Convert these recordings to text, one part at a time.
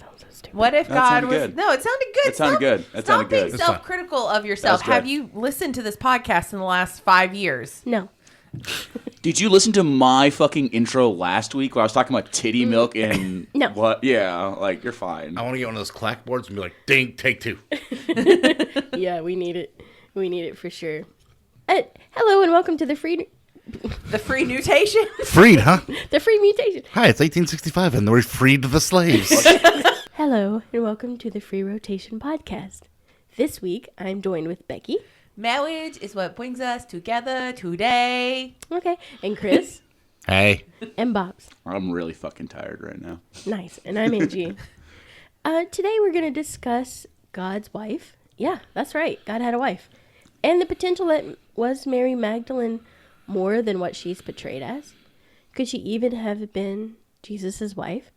sounds so stupid. What if That God sounded was... good. No, it sounded good. It sounded good. It Stop sounded being good. self-critical of yourself. That's good. Have you listened to this podcast in the last 5 years? No. Did you listen to my fucking intro last week where I was talking about titty milk and No. what? Yeah, like, you're fine. I want to get one of those clackboards and be like, ding, take two. Yeah, we need it. We need it for sure. Hello and welcome to the free Mutation? Freed, huh? the free mutation. Hi, it's 1865 and we freed the slaves. Hello and welcome to the Free Rotation podcast. This week I'm joined with Becky. Marriage is what brings us together today. Okay, and Chris Hey. and Bobs. I'm really fucking tired right now. Nice, and I'm Angie. Today we're going to discuss God's wife. Yeah, that's right. God had a wife. And the potential that was Mary Magdalene more than what she's portrayed as. Could she even have been Jesus' wife?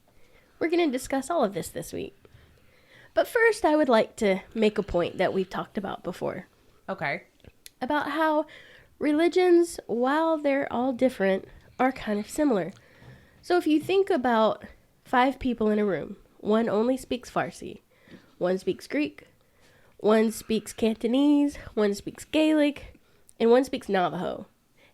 We're going to discuss all of this week. But first, I would like to make a point that we've talked about before. Okay. About how religions, while they're all different, are kind of similar. So if you think about 5 people in a room, one only speaks Farsi, one speaks Greek, one speaks Cantonese, one speaks Gaelic, and one speaks Navajo.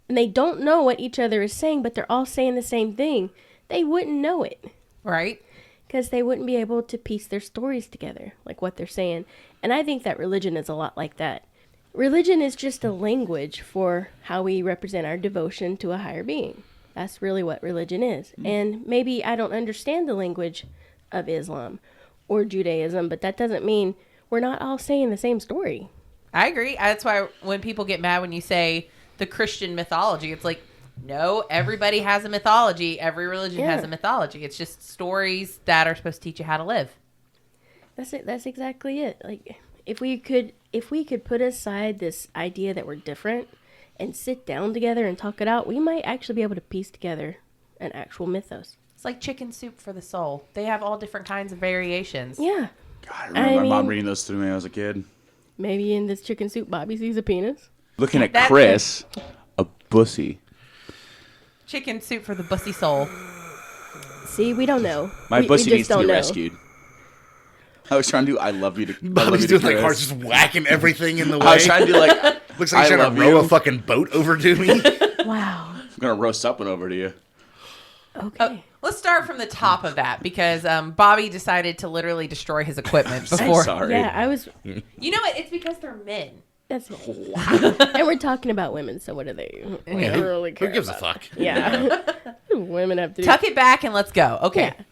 And they don't know what each other is saying, but they're all saying the same thing. They wouldn't know it. Right. Because they wouldn't be able to piece their stories together, like what they're saying. And I think that religion is a lot like that. Religion is just a language for how we represent our devotion to a higher being. That's really what religion is. And maybe I don't understand the language of Islam or Judaism, but that doesn't mean we're not all saying the same story. I agree. That's why when people get mad when you say the Christian mythology, it's like, no, everybody has a mythology. Every religion has a mythology. It's just stories that are supposed to teach you how to live. That's it. That's exactly it. Like, if we could put aside this idea that we're different and sit down together and talk it out, we might actually be able to piece together an actual mythos. It's like chicken soup for the soul. They have all different kinds of variations. Yeah. God, I remember my mom reading those to me when I was a kid. Maybe in this chicken soup, Bobby sees a penis. Looking at Chris, a bussy. Chicken soup for the bussy soul. See, we don't know. My bussy we needs to be rescued. I was trying to do I love you to Bobby's doing like hearts, just whacking everything in the way. I was trying to do like Looks like he's trying to row a fucking boat over to me. Wow. I'm gonna roast something over to you. Okay. Let's start from the top of that because Bobby decided to literally destroy his equipment before. Sorry. Yeah, I was. You know what? It's because they're men. That's it. And we're talking about women, so what are they? Yeah, Really who care gives about? a fuck? Yeah. Women have to do. Tuck it back and let's go. Okay. Yeah.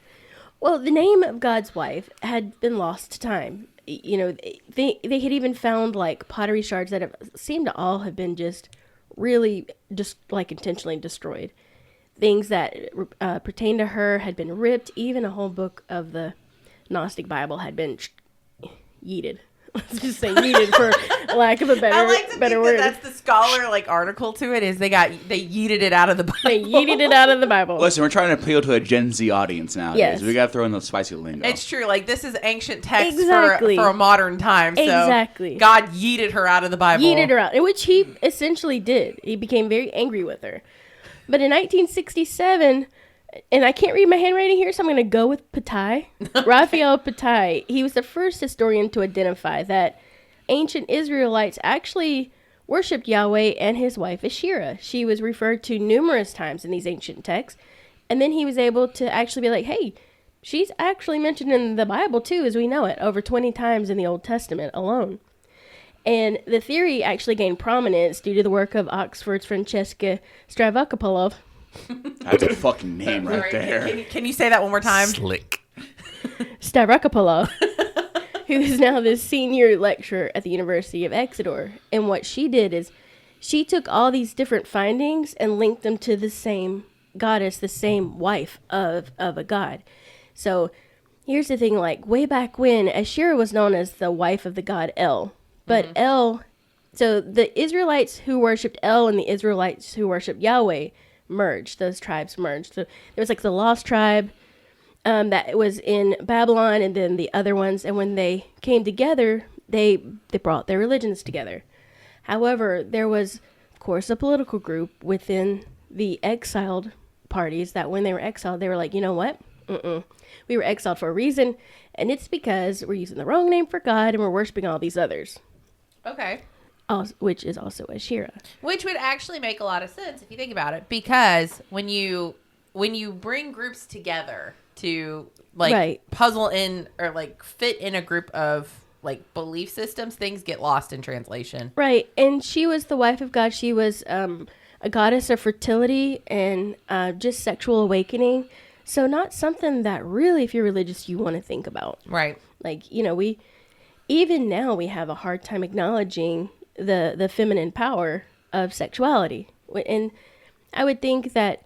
Well, the name of God's wife had been lost to time. You know, they had even found like pottery shards that have seemed to all have been just really just like intentionally destroyed. Things that pertain to her had been ripped. Even a whole book of the Gnostic Bible had been yeeted. Let's just say yeeted for lack of a better I like to better think word. that's the scholar like article to it is they yeeted it out of the Bible. They yeeted it out of the Bible. Listen, we're trying to appeal to a Gen Z audience nowadays. Yes. We gotta throw in the spicy lingo. It's true. Like this is ancient text Exactly. for a modern time. So Exactly. God yeeted her out of the Bible. Yeeted her out, in which he essentially did. He became very angry with her. But in 1967, and I can't read my handwriting here, so I'm going to go with Patai. Raphael Patai. He was the first historian to identify that ancient Israelites actually worshipped Yahweh and his wife Asherah. She was referred to numerous times in these ancient texts. And then he was able to actually be like, hey, she's actually mentioned in the Bible too, as we know it, over 20 times in the Old Testament alone. And the theory actually gained prominence due to the work of Oxford's Francesca Stavrakopoulos. That's a fucking name right Right. there. Can you say that one more time? Slick. Stavrakopoulos, who is now the senior lecturer at the University of Exeter. And what she did is she took all these different findings and linked them to the same goddess, the same wife of a god. So here's the thing, like way back when, Asherah was known as the wife of the god El. But El, so the Israelites who worshipped El and the Israelites who worshipped Yahweh merged. Those tribes merged. So there was like the lost tribe that was in Babylon, and then the other ones. And when they came together, they brought their religions together. However, there was, of course, a political group within the exiled parties that when they were exiled, they were like, you know what? We were exiled for a reason, and it's because we're using the wrong name for God and we're worshiping all these others. Okay. Which is also Asherah. Which would actually make a lot of sense if you think about it, because when you bring groups together to puzzle in or fit in a group of belief systems, things get lost in translation. Right, and she was the wife of God. She was a goddess of fertility and just sexual awakening. So not something that really, if you're religious, you want to think about. Right. We even now we have a hard time acknowledging the feminine power of sexuality. And I would think that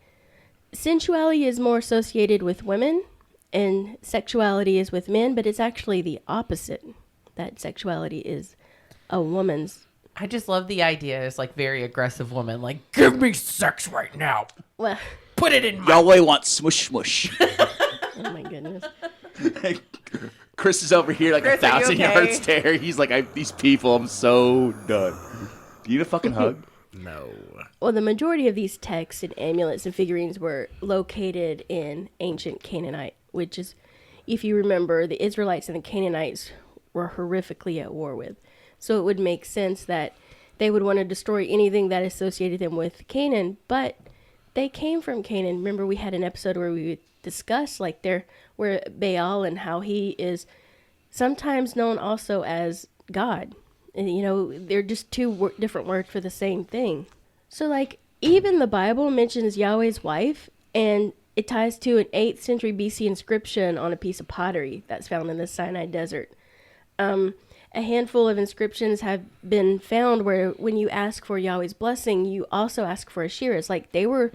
sensuality is more associated with women and sexuality is with men, but it's actually the opposite, that sexuality is a woman's. I just love the idea. It's very aggressive woman, give me sex right now. Well, put it in my... Yahweh wants smush smush. Oh my goodness. Chris is over here Chris, 1,000 are you okay? yards stare. He's like, these people, I'm so done. Do you need a fucking hug? No. Well, the majority of these texts and amulets and figurines were located in ancient Canaanite, which is, if you remember, the Israelites and the Canaanites were horrifically at war with. So it would make sense that they would want to destroy anything that associated them with Canaan, but they came from Canaan. Remember, we had an episode where we discussed where Baal and how he is sometimes known also as God. And, they're just two different words for the same thing. So, even the Bible mentions Yahweh's wife, and it ties to an 8th century BC inscription on a piece of pottery that's found in the Sinai desert. A handful of inscriptions have been found where when you ask for Yahweh's blessing, you also ask for Asherah. It's like they were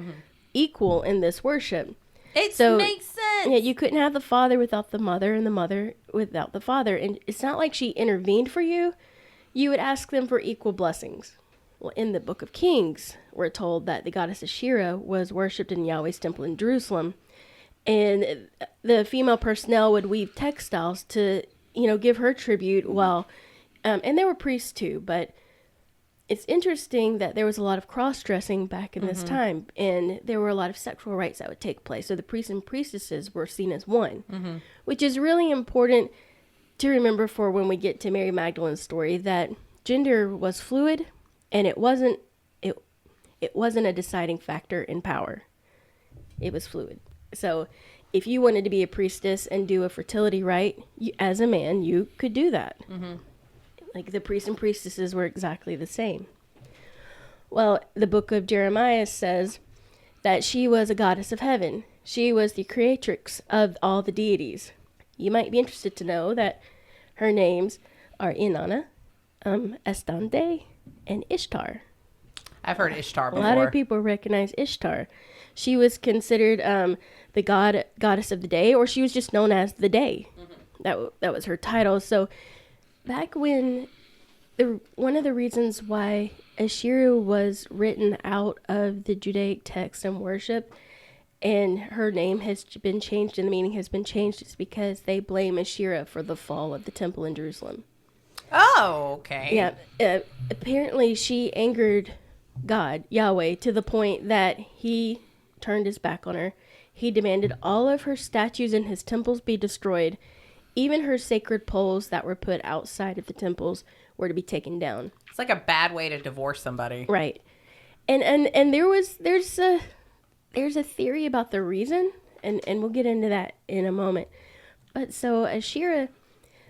equal in this worship. It makes sense. Yeah, you couldn't have the father without the mother and the mother without the father. And it's not like she intervened for you. You would ask them for equal blessings. Well, in the Book of Kings, we're told that the goddess Asherah was worshipped in Yahweh's temple in Jerusalem. And the female personnel would weave textiles to, give her tribute while, and there were priests too, but it's interesting that there was a lot of cross-dressing back in this time, and there were a lot of sexual rites that would take place. So the priests and priestesses were seen as one, which is really important to remember for when we get to Mary Magdalene's story, that gender was fluid, and it wasn't a deciding factor in power. It was fluid. So if you wanted to be a priestess and do a fertility rite, as a man, you could do that. The priests and priestesses were exactly the same. Well, the book of Jeremiah says that she was a goddess of heaven. She was the creatrix of all the deities. You might be interested to know that her names are Inanna, Estande, and Ishtar. I've heard Ishtar before. A lot of people recognize Ishtar. She was considered the goddess of the day, or she was just known as the day. That was her title. So back when one of the reasons why Asherah was written out of the Judaic text and worship, and her name has been changed and the meaning has been changed, is because they blame Asherah for the fall of the temple in Jerusalem. Oh, okay. Yeah. Apparently she angered God, Yahweh, to the point that he turned his back on her. He demanded all of her statues in his temples be destroyed. Even her sacred poles that were put outside of the temples were to be taken down. It's like a bad way to divorce somebody. Right. And there's a theory about the reason, and we'll get into that in a moment. But so Asherah,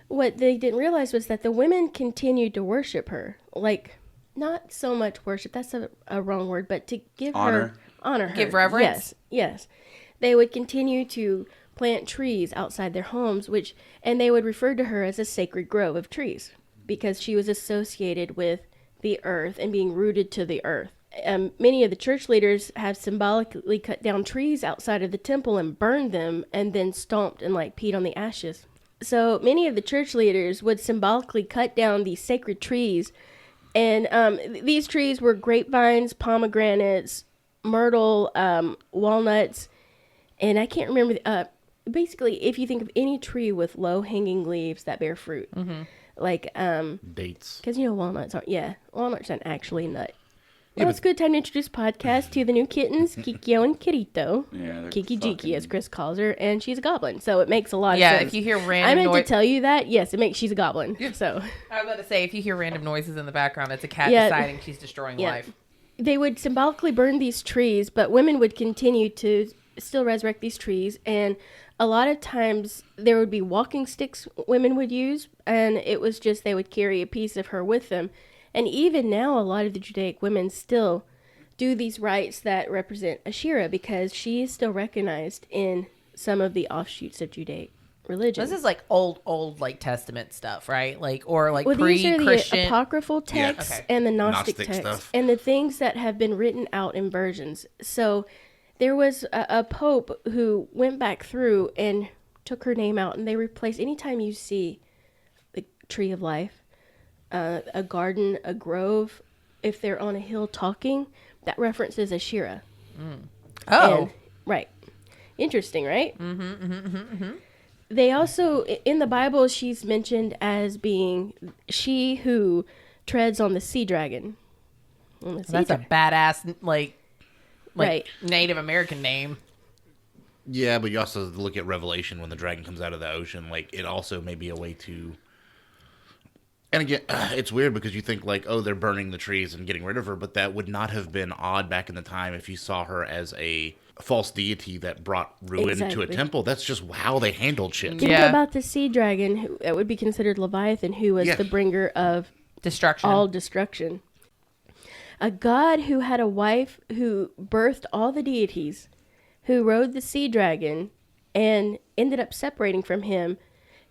what they didn't realize was that the women continued to worship her. Not so much worship, that's a wrong word, but to give honor her. Give reverence? Yes. They would continue to plant trees outside their homes, and they would refer to her as a sacred grove of trees because she was associated with the earth and being rooted to the earth. Many of the church leaders have symbolically cut down trees outside of the temple and burned them and then stomped and peed on the ashes. So many of the church leaders would symbolically cut down these sacred trees, and these trees were grapevines, pomegranates, myrtle, walnuts, and I can't remember. Basically, if you think of any tree with low-hanging leaves that bear fruit, dates, because walnuts aren't. Yeah, walnuts aren't actually a nut. Well, it's a good time to introduce podcast to the new kittens, Kikyo and Kirito. Yeah, Kiki Jiki, as Chris calls her, and she's a goblin, so it makes a lot of Yeah, sense. if you hear I random meant noise, to tell you that. Yes, it makes she's a goblin. So I was about to say, if you hear random noises in the background, it's a cat Yeah. deciding she's destroying life. they would symbolically burn these trees, but women would continue to still resurrect these trees, and a lot of times there would be walking sticks women would use, and it was just they would carry a piece of her with them. And even now, a lot of the Judaic women still do these rites that represent Asherah because she is still recognized in some of the offshoots of Judaic religion. This is like old like Testament stuff, right? Like or like These are pre-Christian. the apocryphal texts okay. and the Gnostic Gnostic texts stuff. and the things that have been written out in versions. So there was a pope who went back through and took her name out, and they replaced, anytime you see the tree of life, a garden, a grove, if they're on a hill talking, that references Asherah. Oh, And- right. Interesting, right? They also, in the Bible, she's mentioned as being she who treads on the sea dragon. On the sea that's a badass like Right. Native American name. Yeah, but you also look at Revelation when the dragon comes out of the ocean. Like, it also may be a way to... And again, it's weird because you think, like, oh, they're burning the trees and getting rid of her, but that would not have been odd back in the time if you saw her as a false deity that brought ruin to a Exactly. temple. That's just how they handled shit. Think Yeah. about the sea dragon, who that would be considered Leviathan, who was Yes. the bringer of Destruction. all destruction. A god who had a wife who birthed all the deities, who rode the sea dragon and ended up separating from him,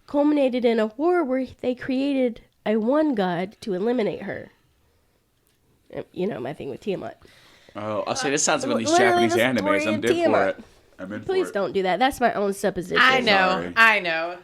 culminated in a war where they created a one god to eliminate her. You know, my thing with Tiamat. Oh, I'll say this sounds like one of these Literally Japanese the story animes. I'm of dead for Tiamat. it. I'm in Please for it. don't do that. That's my own supposition. I know. Sorry. I know.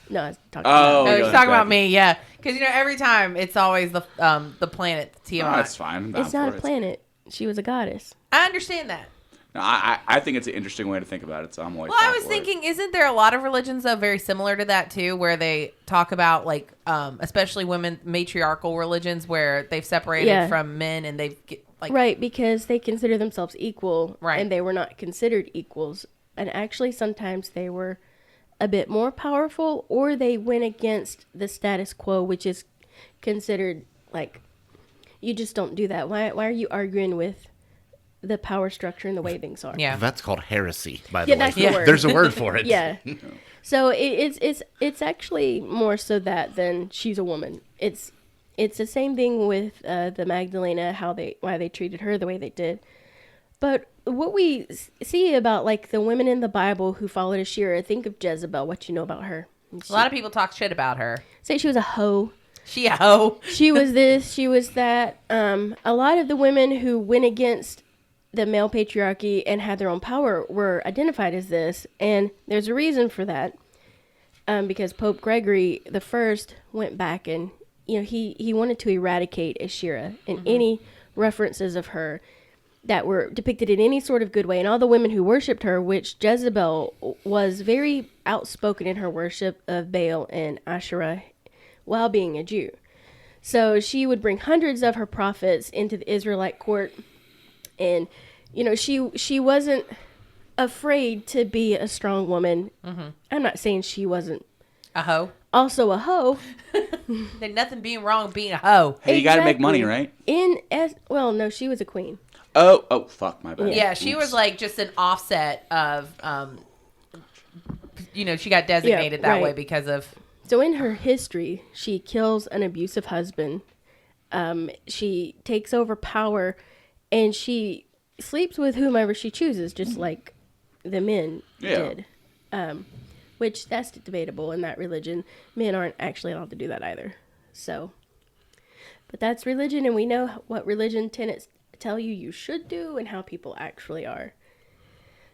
No, I was talking Oh, Oh, yeah, you're talking about exactly. me, yeah. Because every time it's always the planet Oh, Tiamat. that's fine. I'm down It's not for a it. planet. She was a goddess. I understand that. No, I think it's an interesting way to think about it. So I'm like, Well, I down was for it. thinking, isn't there a lot of religions though very similar to that too, where they talk about like, especially women, matriarchal religions where they've separated Yeah. from men and they've like, Right, because they consider themselves equal, Right. and they were not considered equals. And actually, sometimes they were a bit more powerful, or they went against the status quo, which is considered like, you just don't do that. Why are you arguing with the power structure and the way things are? yeah. That's called heresy, by the Yeah, way. that's the word. There's a word for it. Yeah. So it's actually more so that than she's a woman. It's the same thing with the Magdalena, why they treated her the way they did. But what we see about like the women in the Bible who followed Asherah, think of Jezebel. What you know about her? A lot of people talk shit about her. Say she was a hoe. She a hoe. She was this. She was that. A lot of the women who went against the male patriarchy and had their own power were identified as this, and there's a reason for that. Because Pope Gregory the First went back and he wanted to eradicate Asherah and any references of her that were depicted in any sort of good way, and all the women who worshipped her, which Jezebel was very outspoken in her worship of Baal and Asherah while being a Jew. So she would bring hundreds of her prophets into the Israelite court, and she wasn't afraid to be a strong woman. I'm not saying she wasn't A hoe. also a hoe. There's nothing being wrong with being a hoe. Hey, you got to make money, Exactly. right? Well, no, she was a queen. Oh, fuck, my bad. Yeah, she Oops. was like just an offset of, she got designated that right. way because of. So in her history, she kills an abusive husband. She takes over power, and she sleeps with whomever she chooses, just like the men did. Which that's debatable in that religion. Men aren't actually allowed to do that either. So, but that's religion, and we know what religion tenets tell you should do and how people actually are.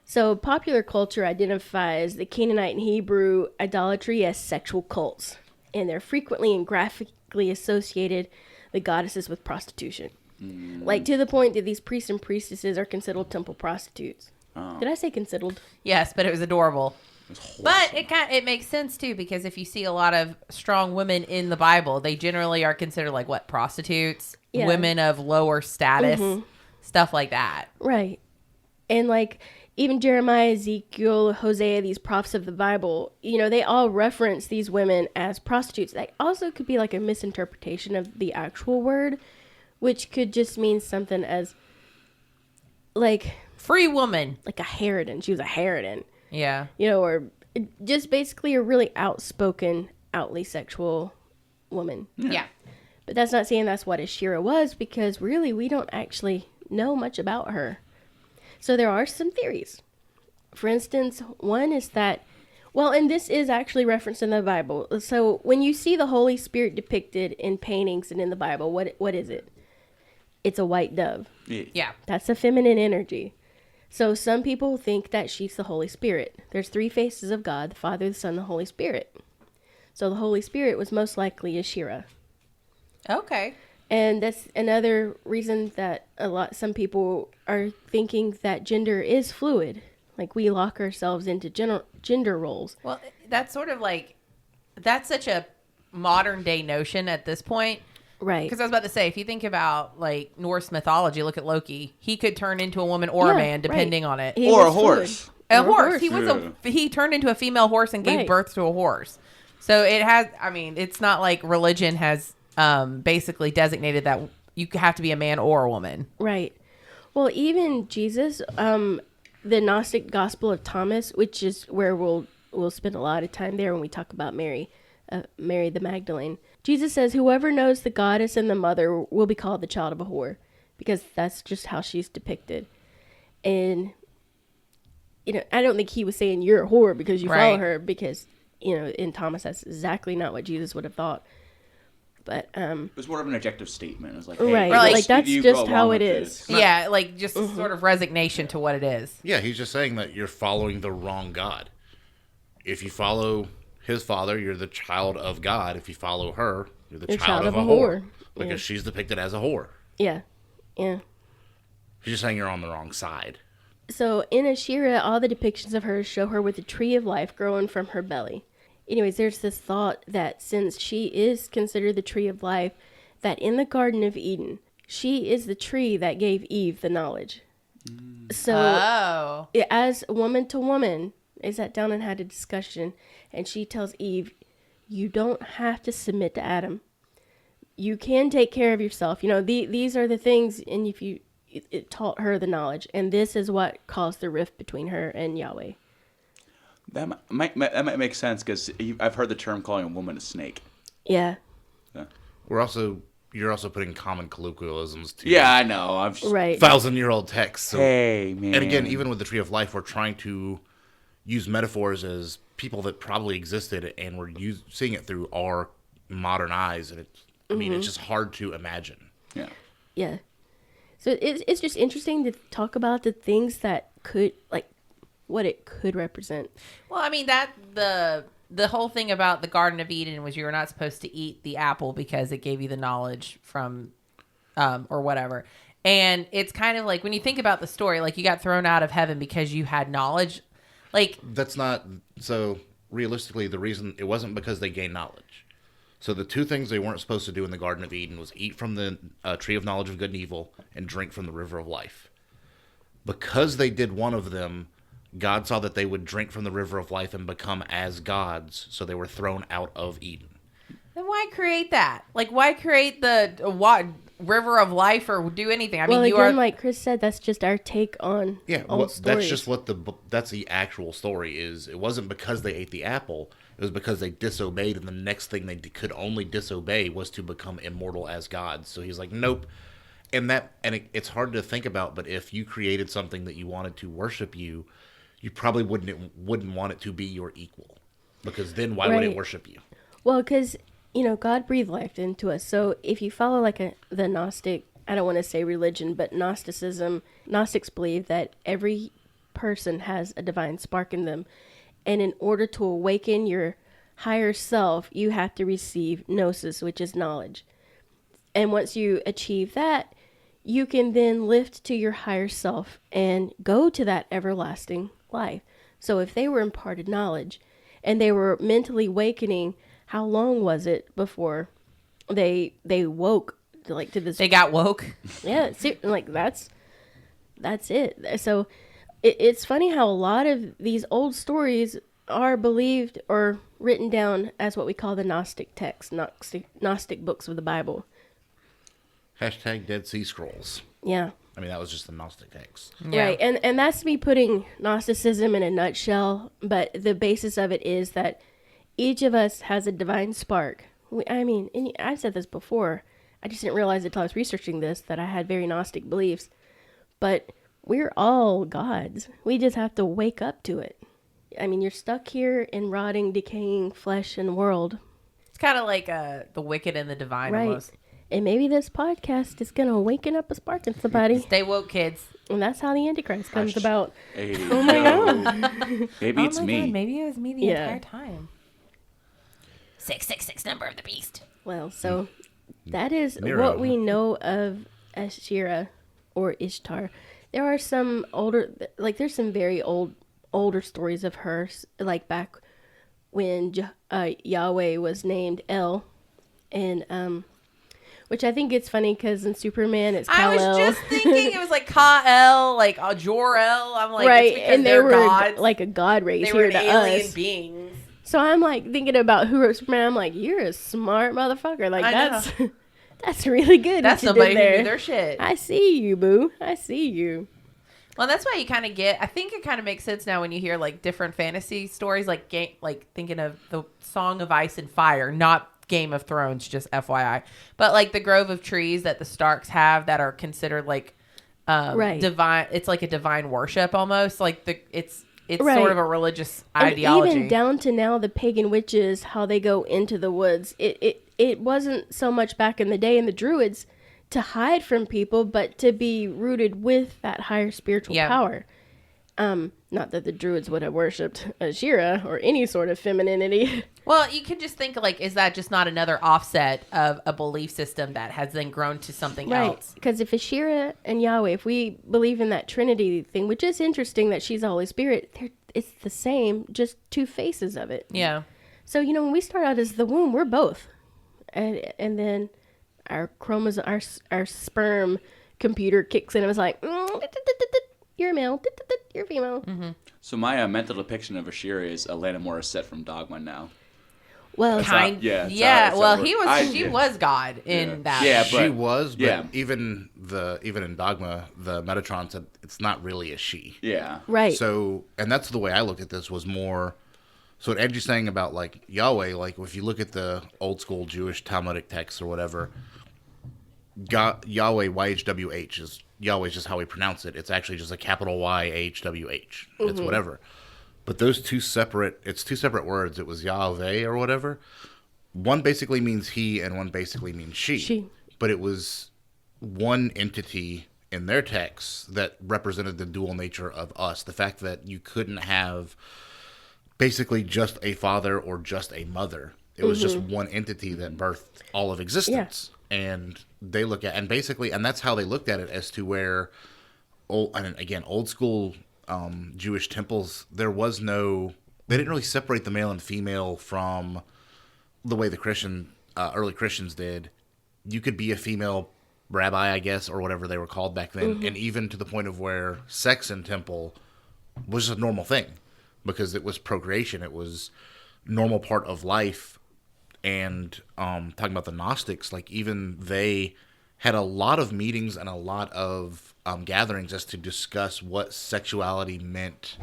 So popular culture identifies the Canaanite and Hebrew idolatry as sexual cults, and they're frequently and graphically associated the goddesses with prostitution. Like to the point that these priests and priestesses are considered temple prostitutes. Did I say considered? Yes, but it was adorable. But it makes sense too, because if you see a lot of strong women in the Bible, they generally are considered like what, prostitutes, Yeah. women of lower status. stuff like that. Right. And like even Jeremiah, Ezekiel, Hosea, these prophets of the Bible, they all reference these women as prostitutes. That also could be like a misinterpretation of the actual word, which could just mean something as like Free woman. like a harridan. She was a harridan. Yeah. Or just basically a really outspoken, outly sexual woman. Yeah. But that's not saying that's what Ashira was, because really we don't actually know much about her. So there are some theories. For instance, one is that, and this is actually referenced in the Bible. So when you see the Holy Spirit depicted in paintings and in the Bible, what is it? It's a white dove. Yeah. That's a feminine energy. So some people think that she's the Holy Spirit. There's 3 faces of God, the Father, the Son, and the Holy Spirit. So the Holy Spirit was most likely Ashira. Okay. And that's another reason that some people are thinking that gender is fluid. Like we lock ourselves into gender roles. Well, that's sort of like, that's such a modern day notion at this point. Right. Because I was about to say, if you think about like Norse mythology, look at Loki. He could turn into a woman or a man depending on it. Or a horse. A horse. He turned into a female horse and gave birth to a horse. So it has, it's not like religion has basically designated that you have to be a man or a woman. Right. Well, even Jesus, the Gnostic Gospel of Thomas, which is where we'll spend a lot of time there when we talk about Mary the Magdalene. Jesus says, whoever knows the goddess and the mother will be called the child of a whore, because that's just how she's depicted. And, I don't think he was saying you're a whore because you follow her, because, in Thomas, that's exactly not what Jesus would have thought. But it was more of an objective statement. It was like, hey, right, like that's just how it is. Yeah, like just sort of resignation to what it is. Yeah, he's just saying that you're following the wrong God. If you follow his father, you're the child of God. If you follow her, you're the child of a whore. Because she's depicted as a whore. Yeah, yeah. He's just saying you're on the wrong side. So in Ashira, all the depictions of her show her with the tree of life growing from her belly. Anyways, there's this thought that since she is considered the tree of life, that in the Garden of Eden, she is the tree that gave Eve the knowledge. So as woman to woman, they sat down and had a discussion, and she tells Eve, you don't have to submit to Adam. You can take care of yourself. These are the things, and if it taught her the knowledge, and this is what caused the rift between her and Yahweh. That might make sense, because I've heard the term calling a woman a snake. Yeah. You're also putting common colloquialisms to Yeah, I know. Right. 1,000-year-old texts. So, hey, man. And again, even with the Tree of Life, we're trying to use metaphors as people that probably existed, and we're seeing it through our modern eyes, and it's just hard to imagine. Yeah. Yeah. So it's just interesting to talk about the things that could, like, what it could represent. Well, that the whole thing about the Garden of Eden was you were not supposed to eat the apple because it gave you the knowledge from, or whatever. And it's kind of like when you think about the story, like you got thrown out of heaven because you had knowledge. Like that's not so realistically. The reason it wasn't because they gained knowledge. So the 2 things they weren't supposed to do in the Garden of Eden was eat from the tree of knowledge of good and evil and drink from the river of life. Because they did one of them, God saw that they would drink from the river of life and become as gods, so they were thrown out of Eden. Then why create that? Like, why create the river of life or do anything? Like Chris said, that's just our take on old stories. That's just that's the actual story is. It wasn't because they ate the apple. It was because they disobeyed, and the next thing they could only disobey was to become immortal as gods. So he's like, nope. And it's hard to think about, but if you created something that you wanted to worship you probably wouldn't want it to be your equal, because then why would it worship you? Well, because God breathed life into us. So if you follow the Gnostic, I don't want to say religion, but Gnosticism, Gnostics believe that every person has a divine spark in them, and in order to awaken your higher self, you have to receive gnosis, which is knowledge. And once you achieve that, you can then lift to your higher self and go to that everlasting life. So if they were imparted knowledge and they were mentally awakening, how long was it before they woke to this? They got woke. Yeah, that's that's it. So it's funny how a lot of these old stories are believed or written down as what we call the Gnostic texts, Gnostic books of the Bible. Hashtag Dead Sea Scrolls. Yeah. I mean, that was just the Gnostic text. Yeah. Right. And that's me putting Gnosticism in a nutshell, but the basis of it is that each of us has a divine spark. And I've said this before. I just didn't realize until I was researching this that I had very Gnostic beliefs. But we're all gods. We just have to wake up to it. I mean, you're stuck here in rotting, decaying flesh and world. It's kind of like the wicked and the divine Right. almost. And maybe this podcast is going to awaken up a spark in somebody. Stay woke, kids. And that's how the Antichrist comes Gosh. about. Hey, Oh my God. Maybe it's oh my me. God, maybe it was me the Yeah. entire time. 666 number of the beast. Well, so that is Nero. what we know of Ashira or Ishtar. There are some there's some very older stories of her, like back when Yahweh was named El, and which I think it's funny because in Superman it's I Kal-El. was just thinking it was like Ka-El, like Jor-El. I'm like, right, it's because and they they're were gods. like a god race they were here an to alien us. beings. So I'm like thinking about who wrote Superman. I'm like, you're a smart motherfucker. Like I that's that's really good. That's what you somebody did who there. knew their shit. I see you, boo. I see you. Well, that's why you kind of get. I think it kind of makes sense now when you hear like different fantasy stories, like thinking of the Song of Ice and Fire, not Game of Thrones, just FYI. But like the grove of trees that the Starks have that are considered like Right. divine. It's like a divine worship almost. Like it's Right. sort of a religious And ideology. even down to now, the pagan witches, how they go into the woods. It wasn't so much back in the day in the Druids to hide from people, but to be rooted with that higher spiritual Yeah. power. Not that the Druids would have worshipped Ashira or any sort of femininity. Well, you can just think like, is that just not another offset of a belief system that has then grown to something Right. else? Because if Ashira and Yahweh, if we believe in that Trinity thing, which is interesting that she's the Holy Spirit, it's the same, just two faces of it. Yeah. So, when we start out as the womb, we're both. And then our chromosome, our sperm computer kicks in and was like, you're a male, you're female. Mm-hmm. So my mental depiction of Ashira is Alanis Morissette from Dogma now. Well, Yeah, it's Yeah. how Well, it she works. was God in that. Yeah, She but- was, but yeah. even in Dogma, the Metatron said it's not really a she. Yeah. right. So, and that's the way I looked at this was more. So what Edgy's saying about like Yahweh, like if you look at the old school Jewish Talmudic texts or whatever, Yahweh YHWH is Yahweh's just how we pronounce it. It's actually just a capital YHWH. It's whatever. But those two separate words. It was Yahweh or whatever. One basically means he and one basically means she. She. But it was one entity in their texts that represented the dual nature of us. The fact that you couldn't have basically just a father or just a mother. It was just one entity that birthed all of existence. And they look at, and basically, and that's how they looked at it as to where, old school Jewish temples, they didn't really separate the male and female from the way the early Christians did. You could be a female rabbi, I guess, or whatever they were called back then. And even to the point of where sex in temple was just a normal thing because it was procreation. It was normal part of life. And talking about the Gnostics, like even they had a lot of meetings and a lot of gatherings as to discuss what sexuality meant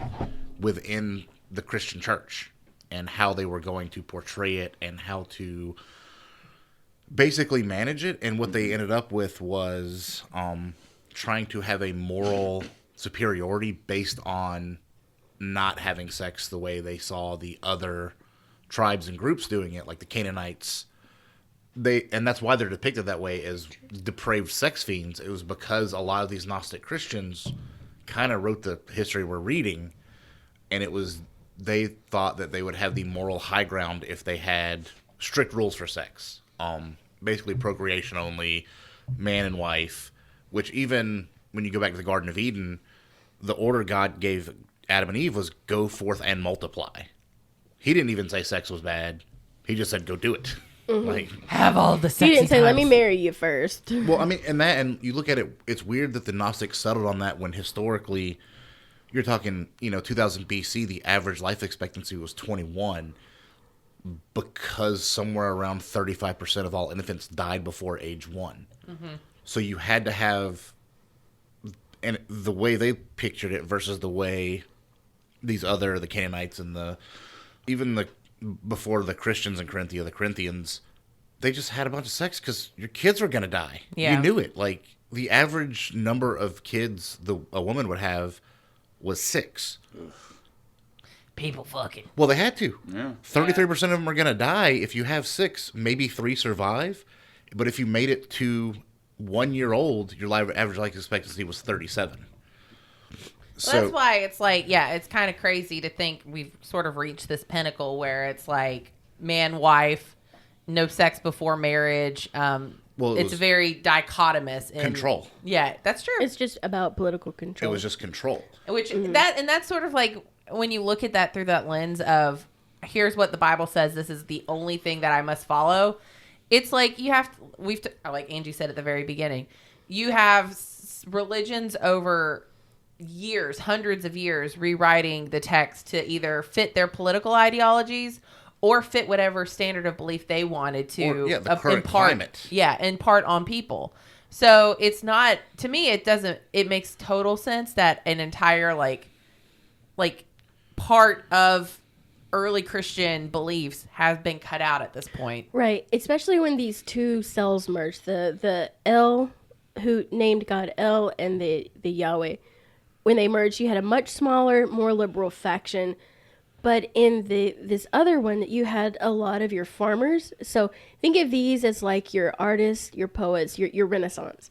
within the Christian church and how they were going to portray it and how to basically manage it. And what they ended up with was trying to have a moral superiority based on not having sex the way they saw the other tribes and groups doing it, like the Canaanites. And that's why they're depicted that way as depraved sex fiends. It was because a lot of these Gnostic Christians kind of wrote the history we're reading, and they thought that they would have the moral high ground if they had strict rules for sex. Basically procreation only, man and wife, which even when you go back to the Garden of Eden, the order God gave Adam and Eve was go forth and multiply. He didn't even say sex was bad. He just said, go do it. Like, Have all the sexy You didn't say, "Let me times. marry you first." well, I mean, and you look at it, it's weird that the Gnostics settled on that when historically, you're talking, 2000 BC, the average life expectancy was 21 because somewhere around 35% of all infants died before age 1. So you had to have, and the way they pictured it versus the way the Canaanites and before the Christians in Corinthia, the Corinthians, they just had a bunch of sex because your kids were going to die. Yeah. You knew it. Like, the average number of kids a woman would have was 6. People fucking. Well, they had to. Yeah. 33% of them are going to die. If you have 6, maybe 3 survive. But if you made it to 1 year old, your average life expectancy was 37. So that's why it's like, it's kind of crazy to think we've sort of reached this pinnacle where it's like man, wife, no sex before marriage. It's very dichotomous. Control. Yeah, that's true. It's just about political control. It was just control. Which that's sort of like when you look at that through that lens of here's what the Bible says, this is the only thing that I must follow. It's like you have like Angie said at the very beginning, you have religions over years, hundreds of years, rewriting the text to either fit their political ideologies or fit whatever standard of belief they wanted to the current climate. impart on people. So it's not, to me, it makes total sense that an entire like part of early Christian beliefs has been cut out at this point. Right, especially when these two cells merged, the El, who named God El, and the Yahweh. When they merged, you had a much smaller, more liberal faction. But in this other one, you had a lot of your farmers. So think of these as like your artists, your poets, your Renaissance.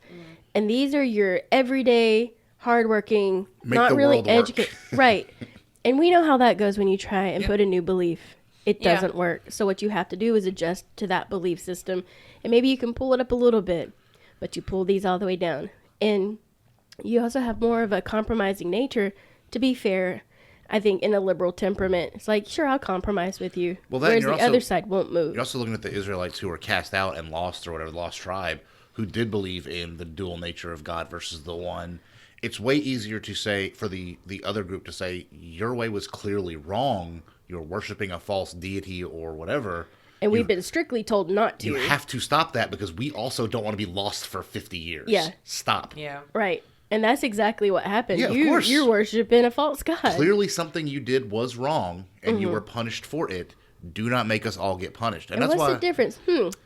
And these are your everyday, hardworking, not really educated. Right. And we know how that goes when you try and put a new belief. It doesn't work. So what you have to do is adjust to that belief system. And maybe you can pull it up a little bit, but you pull these all the way down. And you also have more of a compromising nature, to be fair. I think in a liberal temperament, it's like, sure, I'll compromise with you. Well, whereas the other side won't move. You're also looking at the Israelites who were cast out and lost, or whatever, the lost tribe, who did believe in the dual nature of God versus the one. It's way easier to say, for the other group to say, your way was clearly wrong. You're worshiping a false deity or whatever. And we've been strictly told not to. You have to stop that because we also don't want to be lost for 50 years. Yeah. Stop. Yeah. Right. And that's exactly what happened. Yeah, of course. You're worshiping a false god. Clearly something you did was wrong, and you were punished for it. Do not make us all get punished. And that's what's why, the difference?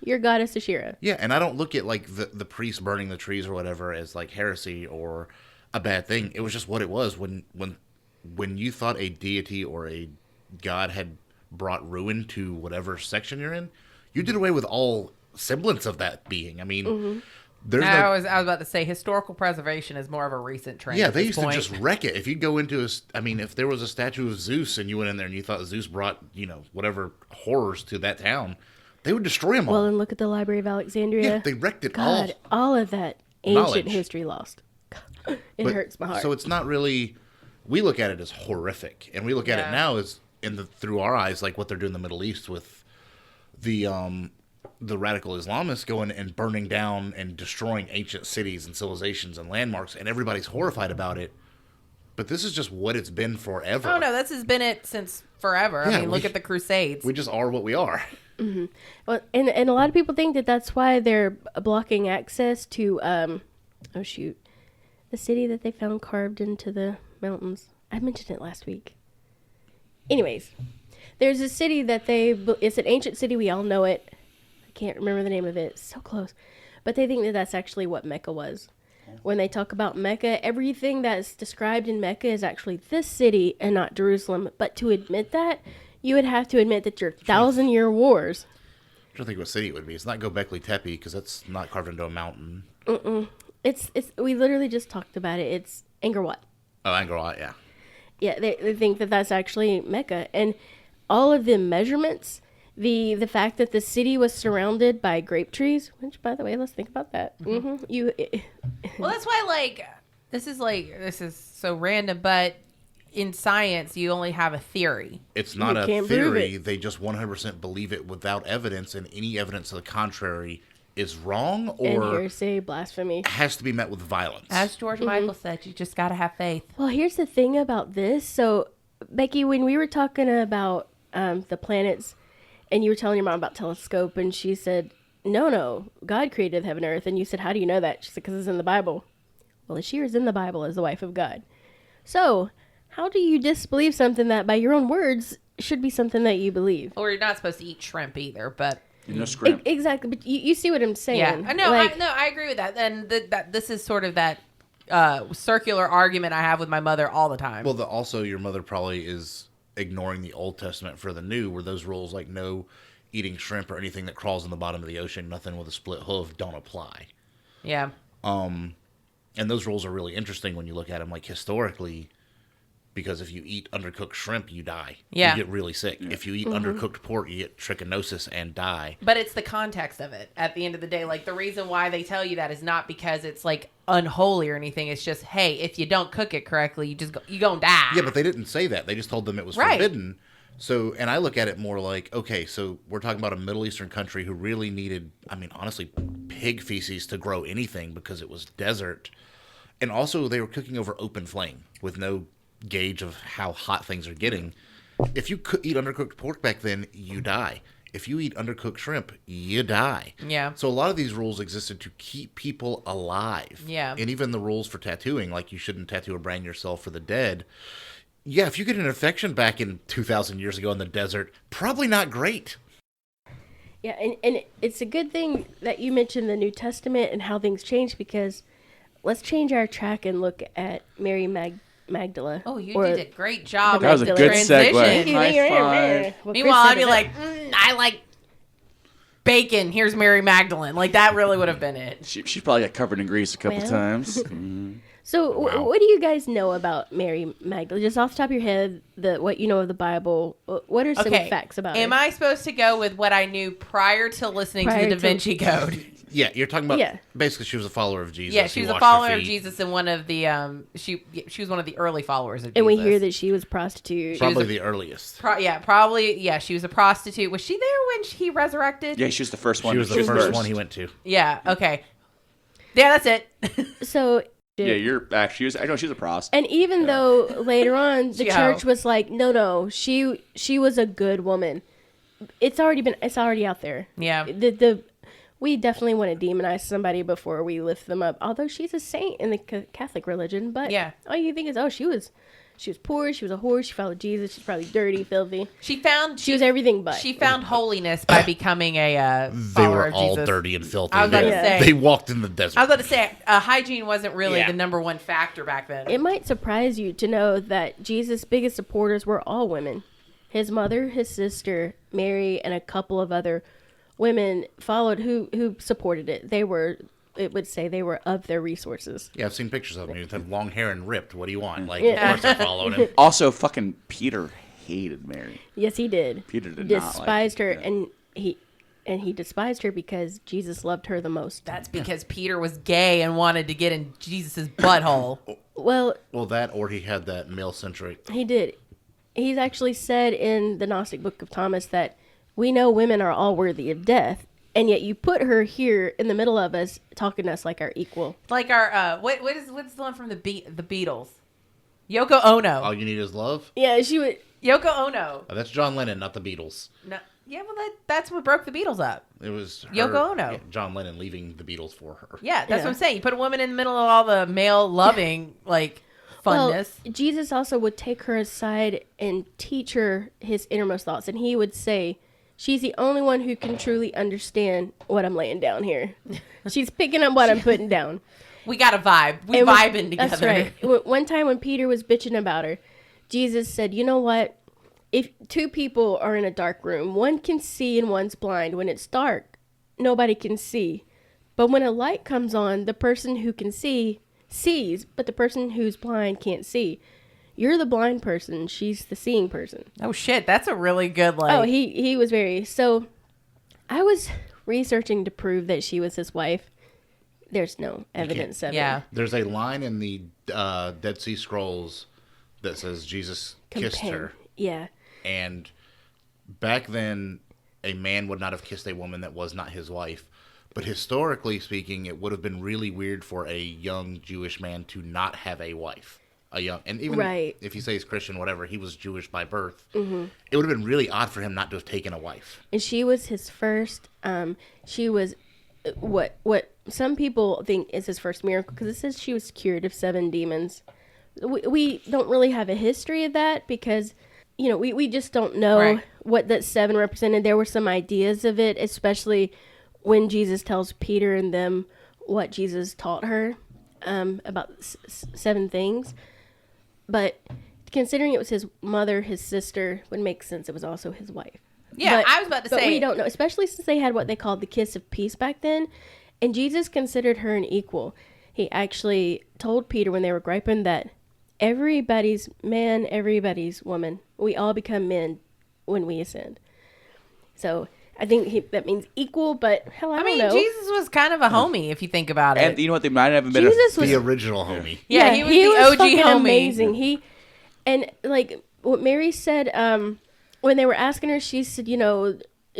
You're goddess Ashira. Yeah, and I don't look at like the priests burning the trees or whatever as like heresy or a bad thing. It was just what it was. When you thought a deity or a god had brought ruin to whatever section you're in, you did away with all semblance of that being. I mean... I was about to say historical preservation is more of a recent trend. Yeah, they used to just wreck it. If you go into if there was a statue of Zeus and you went in there and you thought Zeus brought, whatever horrors to that town, they would destroy them all. Well, and look at the Library of Alexandria. Yeah, they wrecked it all. God, all of that ancient history lost. It hurts my heart. So it's not really, we look at it as horrific, and we look at it now as through our eyes, like what they're doing in the Middle East with the radical Islamists going and burning down and destroying ancient cities and civilizations and landmarks, and everybody's horrified about it. But this is just what it's been forever. Oh, no, this has been it since forever. Yeah, I mean, look at the Crusades. We just are what we are. Mm-hmm. Well, and a lot of people think that that's why they're blocking access to, the city that they found carved into the mountains. I mentioned it last week. Anyways, there's a city that it's an ancient city. We all know it. Can't remember the name of it. It's so close. But they think that that's actually what Mecca was. When they talk about Mecca, everything that's described in Mecca is actually this city and not Jerusalem. But to admit that, you would have to admit that your 1,000-year wars. I'm trying to think what city it would be. It's not Göbekli Tepe because that's not carved into a mountain. It's we literally just talked about it. It's Angkor Wat. Oh, Angkor Wat, yeah. Yeah, they think that that's actually Mecca. And all of the measurements... The fact that the city was surrounded by grape trees, which, by the way, let's think about that. Well, that's why, this is so random, but in science, you only have a theory. It's not a can't prove theory. it. They just 100% believe it without evidence, and any evidence to the contrary is wrong And or hearsay, blasphemy. has to be met with violence. As George Michael said, you just got to have faith. Well, here's the thing about this. So, Becky, when we were talking about the planets, and you were telling your mom about telescope, and she said, no, God created heaven and earth. And you said, how do you know that? She said, because it's in the Bible. Well, she is in the Bible as the wife of God. So, how do you disbelieve something that, by your own words, should be something that you believe? Or you're not supposed to eat shrimp either, but... No scrimp. Exactly, but you see what I'm saying. Yeah, I agree with that. And that this is sort of that circular argument I have with my mother all the time. Well, also your mother probably is ignoring the Old Testament for the New, where those rules like no eating shrimp or anything that crawls in the bottom of the ocean, nothing with a split hoof, don't apply. Yeah. And those rules are really interesting when you look at them like historically, because if you eat undercooked shrimp, you die. Yeah. You get really sick. Yeah. If you eat undercooked pork, you get trichinosis and die. But it's the context of it at the end of the day. Like, the reason why they tell you that is not because it's, like, unholy or anything. It's just, hey, if you don't cook it correctly, you gonna die. Yeah, but they didn't say that. They just told them it was forbidden. So, and I look at it more like, okay, so we're talking about a Middle Eastern country who really needed, I mean, honestly, pig feces to grow anything because it was desert. And also they were cooking over open flame with no gauge of how hot things are getting. If you eat undercooked pork back then, you die. If you eat undercooked shrimp, you die. Yeah. So a lot of these rules existed to keep people alive. Yeah. And even the rules for tattooing, like you shouldn't tattoo or brand yourself for the dead. Yeah, if you get an infection back in 2,000 years ago in the desert, probably not great. Yeah, and it's a good thing that you mentioned the New Testament and how things change, because let's change our track and look at Mary Magdalene. Oh, you did a great job. That was a good segue. Thank you. High five. Well, Meanwhile, Chris I'd be did like, I like bacon. Here's Mary Magdalene. Like, that really would have been it. She probably got covered in grease a couple Well. times. So, what do you guys know about Mary Magdalene? Just off the top of your head, what you know of the Bible. What are some facts about Am her? I supposed to go with what I knew prior to listening to the Da Vinci Code? Yeah, you're talking about basically she was a follower of Jesus. Yeah, she was a follower of Jesus and one of the she was one of the early followers of Jesus. And we hear that she was a prostitute. Probably the earliest. Probably. Yeah, she was a prostitute. Was she there when he resurrected? Yeah, she was the first one. She was the first one he went to. Yeah. Okay. Yeah, that's it. So. Yeah, you're back. I know she was a prost. And even though later on the Yeah. church was like, no, she was a good woman. It's already out there. Yeah. We definitely want to demonize somebody before we lift them up. Although she's a saint in the Catholic religion, but all you think is, she was poor, she was a whore, she followed Jesus, she's probably dirty, filthy. She was everything but. She found holiness by becoming a They follower were of all Jesus. dirty and filthy. I was about to say. They walked in the desert. I was about to say, hygiene wasn't really the number one factor back then. It might surprise you to know that Jesus' biggest supporters were all women. His mother, his sister, Mary, and a couple of other women followed who supported it. It would say they were of their resources. Yeah, I've seen pictures of him. He had long hair and ripped. What do you want? Like, of course I followed him. Also, fucking Peter hated Mary. Yes, he did. Peter did despised not like her, and he despised her because Jesus loved her the most. That's because Peter was gay and wanted to get in Jesus' butthole. Well, that or he had that male-centric. he did. He's actually said in the Gnostic Book of Thomas that we know women are all worthy of death, and yet you put her here in the middle of us, talking to us like our equal. Like our what's the one from the Beatles? Yoko Ono. All you need is love? Yeah, she would. Yoko Ono. Oh, that's John Lennon, not the Beatles. No, yeah, well that's what broke the Beatles up. It was her, Yoko Ono. yeah, John Lennon leaving the Beatles for her. Yeah, that's what I'm saying. You put a woman in the middle of all the male loving funness. Well, Jesus also would take her aside and teach her his innermost thoughts, and he would say, she's the only one who can truly understand what I'm laying down here. She's picking up what I'm putting down. We got a vibe. We vibing together. That's right. One time when Peter was bitching about her, Jesus said, you know what? If two people are in a dark room, one can see and one's blind. When it's dark, nobody can see. But when a light comes on, the person who can see sees, but the person who's blind can't see. You're the blind person. She's the seeing person. Oh, shit. That's a really good, he was very... So, I was researching to prove that she was his wife. There's no evidence of it. Yeah. There's a line in the Dead Sea Scrolls that says Jesus kissed her. Yeah. And back then, a man would not have kissed a woman that was not his wife. But historically speaking, it would have been really weird for a young Jewish man to not have a wife. And even if you say he's Christian, whatever, he was Jewish by birth. Mm-hmm. It would have been really odd for him not to have taken a wife. And she was his first. She was what some people think is his first miracle, because it says she was cured of 7 demons. We don't really have a history of that because, we just don't know what that 7 represented. There were some ideas of it, especially when Jesus tells Peter and them what Jesus taught her about 7 things. But considering it was his mother, his sister, would make sense it was also his wife. Yeah, I was about to say. But we don't know, especially since they had what they called the kiss of peace back then. And Jesus considered her an equal. He actually told Peter when they were griping that everybody's man, everybody's woman. We all become men when we ascend. So I think that means equal, but hell, I don't know. Jesus was kind of a homie if you think about it. And you know what? They might have been the original homie. Yeah, he was the OG fucking homie. Amazing. And like what Mary said, when they were asking her, she said,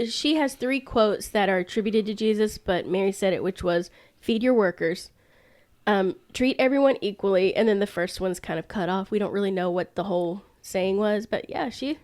she has 3 quotes that are attributed to Jesus, but Mary said it, which was feed your workers, treat everyone equally, and then the first one's kind of cut off. We don't really know what the whole saying was, but yeah, she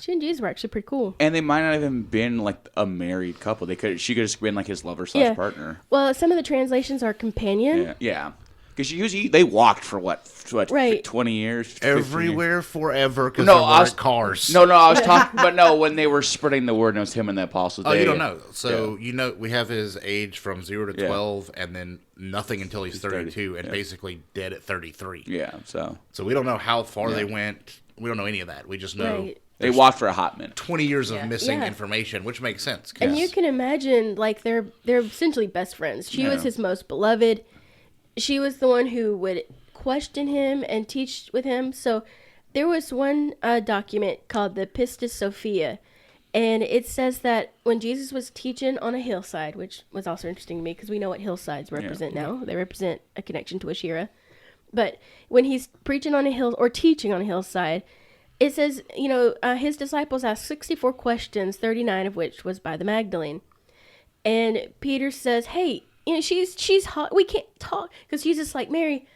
and Jesus were actually pretty cool. And they might not have even been like a married couple. She could have just been like his lover / partner. Well, some of the translations are companion. Yeah. Because they walked for what 20 years? Everywhere, years? Forever, because there weren't cars. No, I was talking, but no, when they were spreading the word, and it was him and the apostles. Oh, you don't know. So, we have his age from 0 to 12, and then nothing until he's 32, and basically dead at 33. Yeah, so we don't know how far they went. We don't know any of that. We just know... Right. They walked for a hot minute. 20 years of missing information, which makes sense. And you can imagine, like, they're essentially best friends. She was his most beloved. She was the one who would question him and teach with him. So there was one document called the Pistis Sophia, and it says that when Jesus was teaching on a hillside, which was also interesting to me because we know what hillsides represent now. They represent a connection to Asherah. But when he's preaching on a hill or teaching on a hillside, it says, his disciples asked 64 questions, 39 of which was by the Magdalene. And Peter says, hey, she's hot. We can't talk. Because Jesus like, Mary,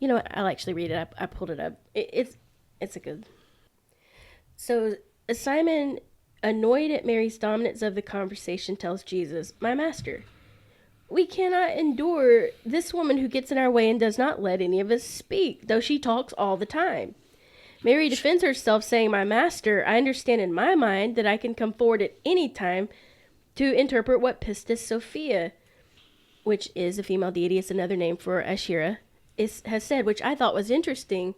I'll actually read it. I pulled it up. It's a good. So Simon, annoyed at Mary's dominance of the conversation, tells Jesus, my master, we cannot endure this woman who gets in our way and does not let any of us speak, though she talks all the time. Mary defends herself, saying, my master, I understand in my mind that I can come forward at any time to interpret what Pistis Sophia, which is a female deity, it's another name for Asherah, has said, which I thought was interesting,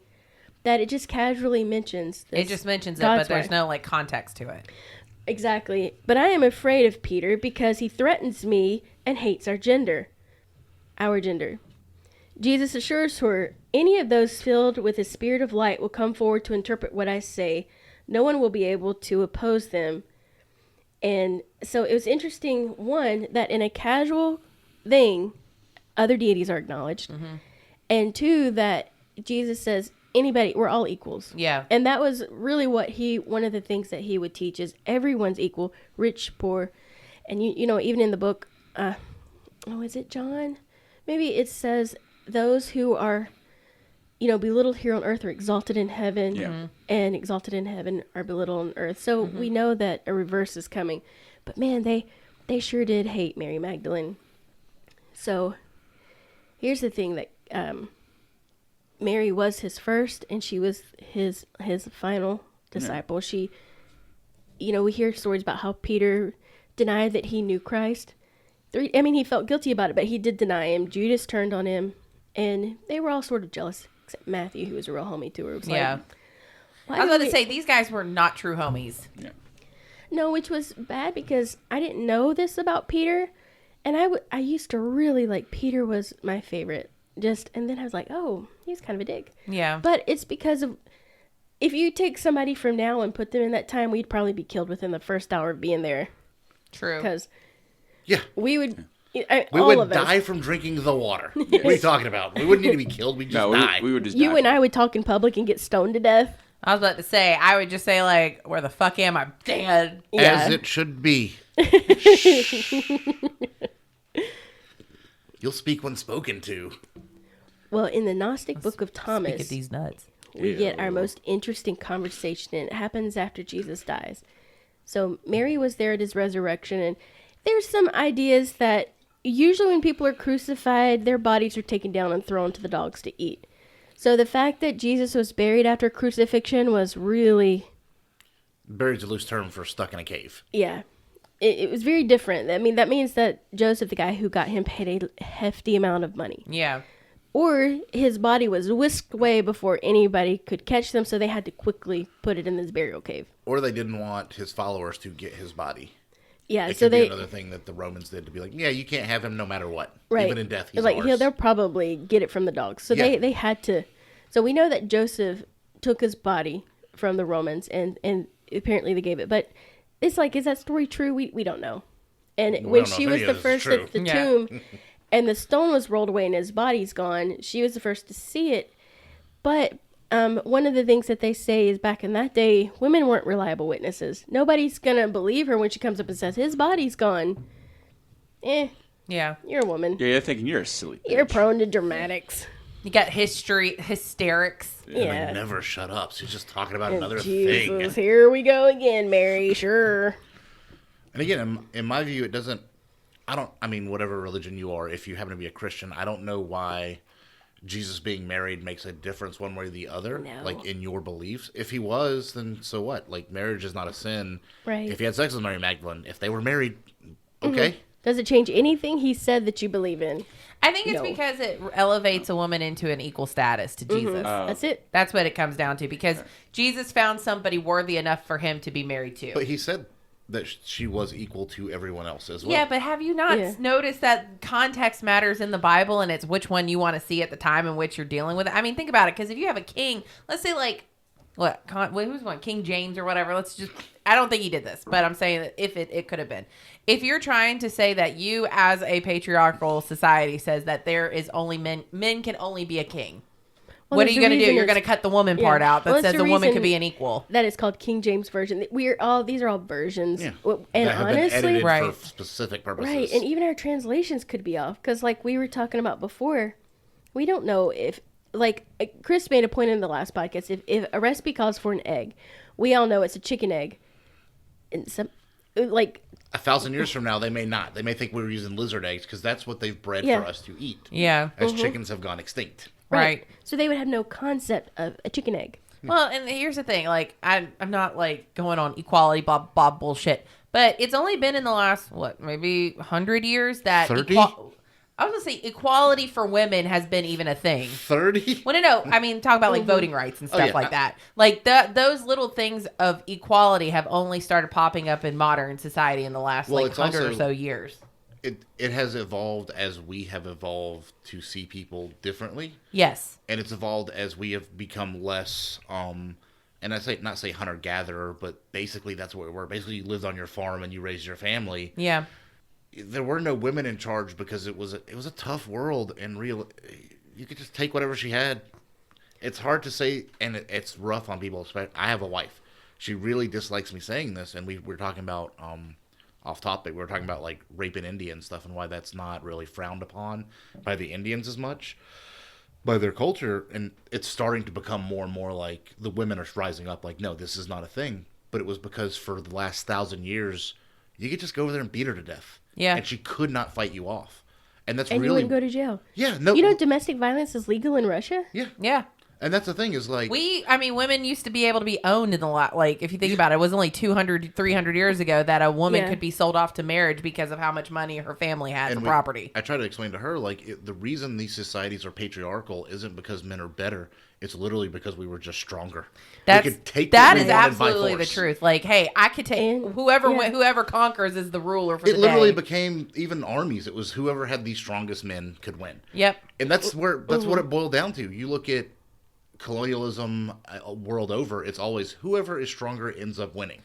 that it just casually mentions this. It just mentions God's it, but there's no context to it. Exactly. But I am afraid of Peter because he threatens me and hates our gender. Jesus assures her, any of those filled with the spirit of light will come forward to interpret what I say. No one will be able to oppose them. And so it was interesting, one, that in a casual thing, other deities are acknowledged. Mm-hmm. And 2, that Jesus says, anybody, we're all equals. Yeah. And that was really one of the things that he would teach is everyone's equal, rich, poor. And even in the book, is it John? Maybe it says those who are, belittled here on earth are exalted in heaven, and exalted in heaven are belittled on earth. So we know that a reverse is coming. But man, they sure did hate Mary Magdalene. So here's the thing that Mary was his first, and she was his final disciple. She, we hear stories about how Peter denied that he knew Christ. He felt guilty about it, but he did deny him. Judas turned on him, and they were all sort of jealous, except Matthew, who was a real homie to her. I was about to say, these guys were not true homies. Yeah. No, which was bad because I didn't know this about Peter, and I used to really like Peter was my favorite. And then I was like, oh, he's kind of a dick. Yeah. But it's because of, if you take somebody from now and put them in that time, we'd probably be killed within the first hour of being there. True. Because we We all would of us. die from drinking the water. What are you talking about? We wouldn't need to be killed. We'd just No, die. we would just You die. and I would talk in public and get stoned to death. I was about to say, I would just say, like, where the fuck am I? Dead. As it should be. You'll speak when spoken to. Well, in the Gnostic Book of Speak Thomas, at these nuts. we get our most interesting conversation, and it happens after Jesus dies. So Mary was there at his resurrection, and there's some ideas that usually when people are crucified, their bodies are taken down and thrown to the dogs to eat. So the fact that Jesus was buried after crucifixion was really, Buried's a loose term for stuck in a cave. yeah, it was very different. I mean, that means that Joseph, the guy who got him, paid a hefty amount of money. Yeah. Or his body was whisked away before anybody could catch them, so they had to quickly put it in this burial cave. Or they didn't want his followers to get his body. Yeah, It so could be they another thing that the Romans did to be like, yeah, you can't have him no matter what. right, Even in death, he's like ours. they'll probably get it from the dogs. So Yeah. they had to. So we know that Joseph took his body from the Romans, and apparently they gave it. But it's like, is that story true? We don't know. And We when don't know she if was any the of this is first at true. the Yeah. tomb, and the stone was rolled away and his body's gone, she was the first to see it. But one of the things that they say is back in that day, women weren't reliable witnesses. Nobody's gonna believe her when she comes up and says his body's gone. Yeah. You're a woman. Yeah, you're thinking you're a silly bitch. You're prone to dramatics. You got hysterics. And Yeah. they never shut up. She's just talking about Oh, another Jesus, thing. here we go again, Mary. Sure. And again, in my view, it doesn't. I mean, whatever religion you are, if you happen to be a Christian, I don't know why Jesus being married makes a difference one way or the other. No. Like in your beliefs. If he was, then so what? Like marriage is not a sin. Right. If he had sex with Mary Magdalene, if they were married, okay. Does it change anything he said that you believe in? I think it's No. because it elevates a woman into an equal status to Jesus. That's it. That's what it comes down to, because Jesus found somebody worthy enough for him to be married to. But he said that she was equal to everyone else as well. Yeah, but have you not Yeah. noticed that context matters in the Bible, and it's which one you want to see at the time in which you're dealing with it? I mean, think about it, because if you have a king, let's say like, who's one? King James or whatever. I don't think he did this, but I'm saying that if it could have been. If you're trying to say that you as a patriarchal society says that there is only men can only be a king. Well, What are there's you a going to do? reason You're it's- going to cut the woman part Yeah. out that Well, says it's a the woman reason could be an equal. That is called King James Version. These are all versions. Yeah. And that have been honestly, edited Right. for specific purposes. right, and even our translations could be off because, like we were talking about before, we don't know if, like, Chris made a point in the last podcast. If a recipe calls for an egg, we all know it's a chicken egg, and some, like, 1,000 years from now, they may not. They may think we were using lizard eggs because that's what they've bred Yeah. for us to eat. Yeah. As chickens have gone extinct. Right. So they would have no concept of a chicken egg. Well, and here's the thing, like, I'm not, like, going on equality Bob bullshit, but it's only been in the last, maybe 100 years that... 30? I was going to say equality for women has been even a thing. 30? Well, no, I mean, talk about, like, voting rights and stuff yeah. like that. Like, those little things of equality have only started popping up in modern society in the last, Well, like, it's 100 or also- so years. It has evolved as we have evolved to see people differently. Yes. And it's evolved as we have become less, and I say not say hunter-gatherer, but basically that's what we were. Basically, you lived on your farm and you raised your family. Yeah. There were no women in charge because it was a tough world, and you could just take whatever she had. It's hard to say, and it's rough on people. I have a wife. She really dislikes me saying this, and we're talking about off topic. We were talking about like raping Indian stuff and why that's not really frowned upon by the Indians as much by their culture, and it's starting to become more and more like the women are rising up. Like, no, this is not a thing. But it was because for the last 1,000 years, you could just go over there and beat her to death. Yeah. And she could not fight you off. And that's And you really... wouldn't go to jail. Yeah, no... You know, domestic violence is legal in Russia? Yeah. Yeah. And that's the thing is like... Women used to be able to be owned in the lot. Like, if you think about it, it was only 200, 300 years ago that a woman Yeah. could be sold off to marriage because of how much money her family had for and property. I try to explain to her, like, the reason these societies are patriarchal isn't because men are better. It's literally because we were just stronger. That we could take is what we wanted by absolutely the force. truth. Like, hey, I could take And- whoever yeah. conquers is the ruler for It the literally day. became even armies. It was whoever had the strongest men could win. Yep. And that's what it boiled down to. You look at colonialism world over, it's always whoever is stronger ends up winning.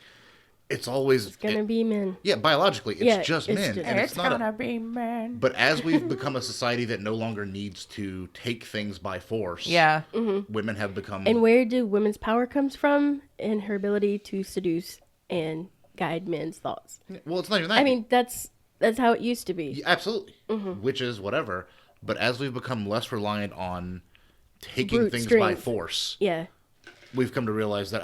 it's always Gonna be men. Yeah, biologically, it's just men, and It's it's not. gonna be men. But as we've become a society that no longer needs to take things by force, Yeah. women have become. And where do women's power comes from? In her ability to seduce and guide men's thoughts. Well, it's not even that. I mean, that's how it used to be. Yeah, absolutely, witches, whatever. But as we've become less reliant on taking Brute things by strength. force, Yeah. we've come to realize that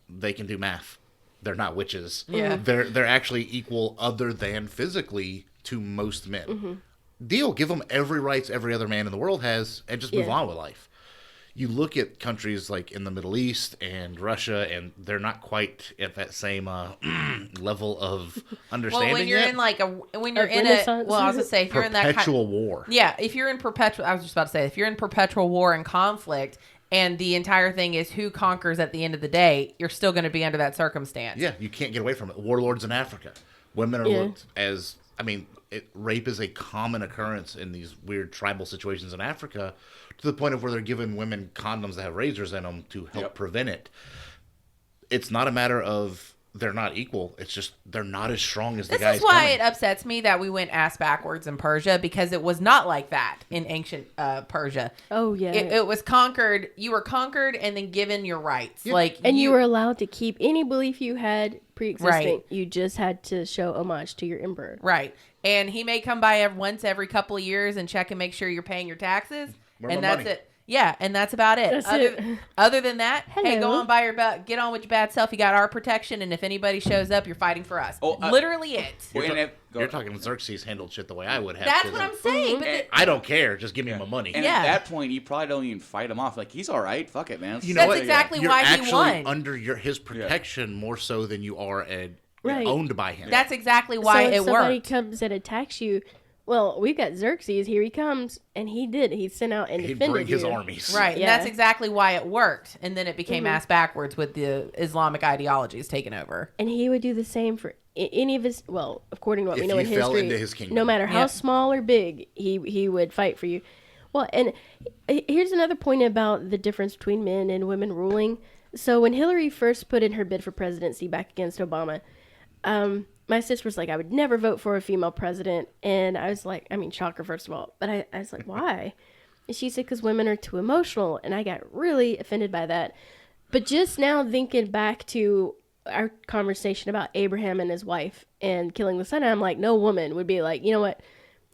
they can do math. They're not witches. Yeah. They're actually equal other than physically to most men. Deal, give them every rights every other man in the world has, and just move on with life. You look at countries like in the Middle East and Russia, and they're not quite at that same level of understanding Well, when you're yet. in like when you're Of in Renaissance. well, I was gonna say if you're in that Perpetual war. Yeah, if you're in perpetual, I was just about to say, if you're in perpetual war and conflict, and the entire thing is who conquers at the end of the day, you're still going to be under that circumstance. Yeah, you can't get away from it. Warlords in Africa. Women are looked as, rape is a common occurrence in these weird tribal situations in Africa to the point of where they're giving women condoms that have razors in them to help prevent it. It's not a matter of they're not equal. It's just they're not as strong as the guys. This is why coming. it upsets me that we went ass backwards in Persia, because it was not like that in ancient Persia. Oh, yeah. It was conquered. You were conquered and then given your rights. Yeah. Like And you were allowed to keep any belief you had pre-existing. Right. You just had to show homage to your emperor. right. And he may come by once every couple of years and check and make sure you're paying your taxes. Where and my that's money? it. Yeah, and that's about it. That's other, it. other than that, hey, go Hello. on by get on with your bad self. You got our protection, and if anybody shows up, you're fighting for us. Oh, Literally it. You're talking Xerxes handled shit the way I would have. That's 'cause what I'm saying. But And- I don't care. Just give me my money. And Yeah. at that point, you probably don't even fight him off. Like, he's all right. Fuck it, man. You know That's what? exactly You're why he actually won. under his protection more so than you are Right. owned by him. that's exactly why so if it somebody worked. comes and attacks you, well, we've got Xerxes. Here he comes. And he did. He sent out and He'd defended bring his you. armies. Right. And Yeah. that's exactly why it worked. And then it became ass backwards with the Islamic ideologies taking over. And he would do the same for any of his, well, according to what If we know in he fell history, into his kingdom. no matter how Yeah. small or big, he would fight for you. Well, and here's another point about the difference between men and women ruling. So when Hillary first put in her bid for presidency back against Obama, my sister was like, I would never vote for a female president. And I was like, shocker, first of all. But I was like, why? And she said, because women are too emotional. And I got really offended by that. But just now thinking back to our conversation about Abraham and his wife and killing the son, I'm like, no woman would be like, you know what?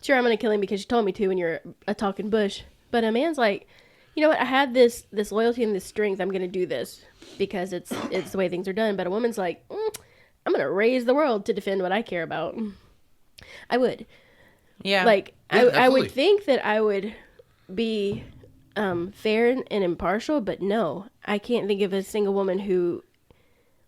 Sure, I'm going to kill him because you told me to and you're a talking bush. But a man's like, you know what? I had this loyalty and this strength. I'm going to do this because it's the way things are done. But a woman's like, I'm going to raise the world to defend what I care about. I would. Yeah. Like, Yeah, I absolutely. would think that I would be fair and impartial, but no. I can't think of a single woman who...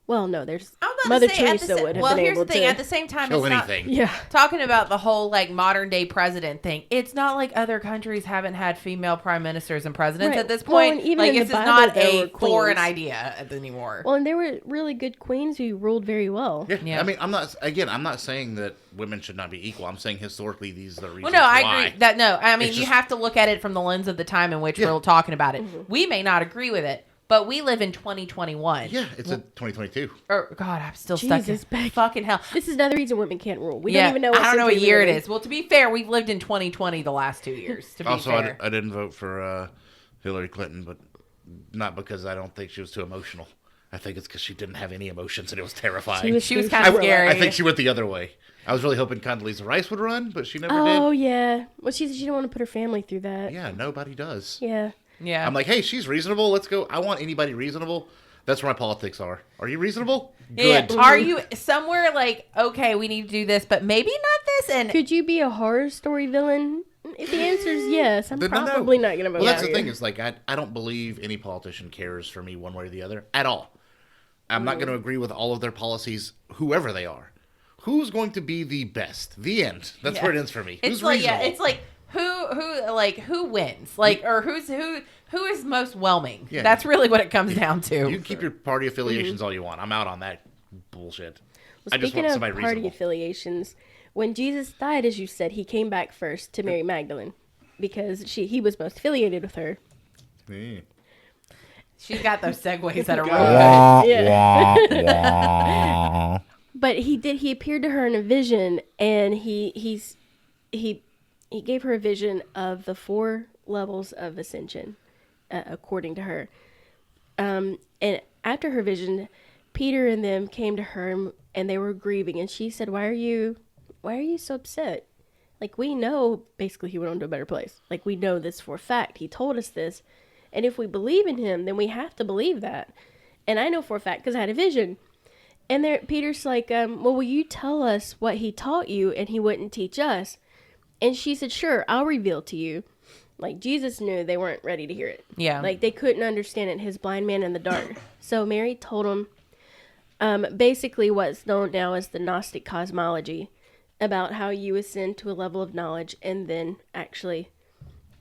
Well, no, there's... I'm about Mother to say, Teresa would have well, been here's able the thing. to... At the same time, Kill it's not... anything. Yeah. Talking about the whole like modern day president thing, it's not like other countries haven't had female prime ministers and presidents Right. at this Well, point. and even like in the this is Bible, not there a were foreign queens. idea anymore. Well, and there were really good queens who ruled very well. Yeah. Yeah. I mean, I'm not saying that women should not be equal. I'm saying historically these are the reasons Well, no, I why. agree. I mean, It's you just- have to look at it from the lens of the time in which Yeah. we're talking about it. Mm-hmm. We may not agree with it, but we live in 2021. Yeah, it's in 2022. Or, God, I'm still stuck in Jesus, Becky. fucking hell. This is another reason women can't rule. We Yeah, don't even know what I don't know what century year we it live in. is. Well, to be fair, we've lived in 2020 the last 2 years. To be Also, fair. I didn't vote for Hillary Clinton, but not because I don't think she was too emotional. I think it's because she didn't have any emotions and it was terrifying. She was kind of Cinderella. scary. I think she went the other way. I was really hoping Condoleezza Rice would run, but she never Oh, did. yeah. Well, she said she didn't want to put her family through that. Yeah, nobody does. Yeah. Yeah. I'm like, hey, she's reasonable. Let's go. I want anybody reasonable. That's where my politics are. Are you reasonable? Yeah. Good. Are you somewhere like, okay, we need to do this, but maybe not this? And Could you be a horror story villain? If the answer is yes, I'm Then no. probably not going to vote Well, that's for the you. thing. Is like I don't believe any politician cares for me one way or the other at all. I'm not going to agree with all of their policies, whoever they are. Who's going to be the best? The end. That's Yeah. where it ends for me. it's Who's like, reasonable? yeah, it's like who wins? Like, or who is most whelming? Yeah. That's really what it comes down to. You can keep your party affiliations all you want. I'm out on that bullshit. Well, I just speaking want of somebody party reasonable. affiliations, when Jesus died, as you said, he came back first to Mary Magdalene because he was most affiliated with her. Yeah. She's got those segues that are really good. Yeah. But he appeared to her in a vision, and he gave her a vision of the 4 levels of ascension, according to her. And after her vision, Peter and them came to her, and they were grieving, and she said, why are you so upset? Like, we know basically he went on to a better place. Like, we know this for a fact. He told us this. And if we believe in him, then we have to believe that. And I know for a fact because I had a vision. And Peter's like, well, will you tell us what he taught you? And he wouldn't teach us. And she said, sure, I'll reveal to you. Like, Jesus knew they weren't ready to hear it. Yeah. Like, they couldn't understand it, his blind man in the dark. So Mary told him basically what's known now as the Gnostic Cosmology, about how you ascend to a level of knowledge and then actually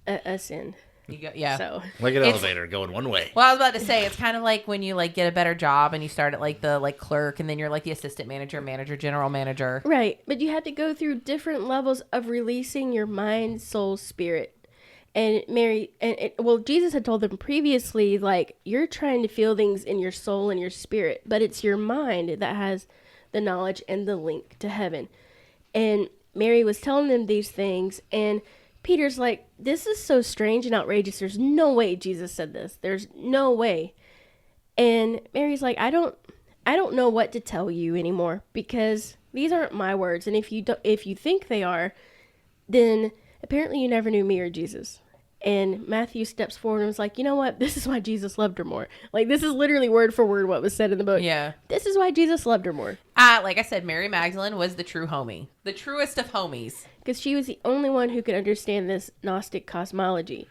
ascend. You go, yeah. So Like an elevator going one way. Well, I was about to say, it's kind of like when you like get a better job and you start at like the clerk, and then you're like the assistant manager, general manager. Right, but you have to go through different levels of releasing your mind, soul, spirit. And Mary, Jesus had told them previously, like, you're trying to feel things in your soul and your spirit, but it's your mind that has the knowledge and the link to heaven. And Mary was telling them these things, and Peter's like, this is so strange and outrageous. There's no way Jesus said this. There's no way. And Mary's like, I don't know what to tell you anymore, because these aren't my words. And if you think they are, then apparently you never knew me or Jesus. And Matthew steps forward and was like, you know what? This is why Jesus loved her more. Like, this is literally word for word what was said in the book. Yeah. This is why Jesus loved her more. Like I said, Mary Magdalene was the true homie. The truest of homies. Because she was the only one who could understand this Gnostic cosmology.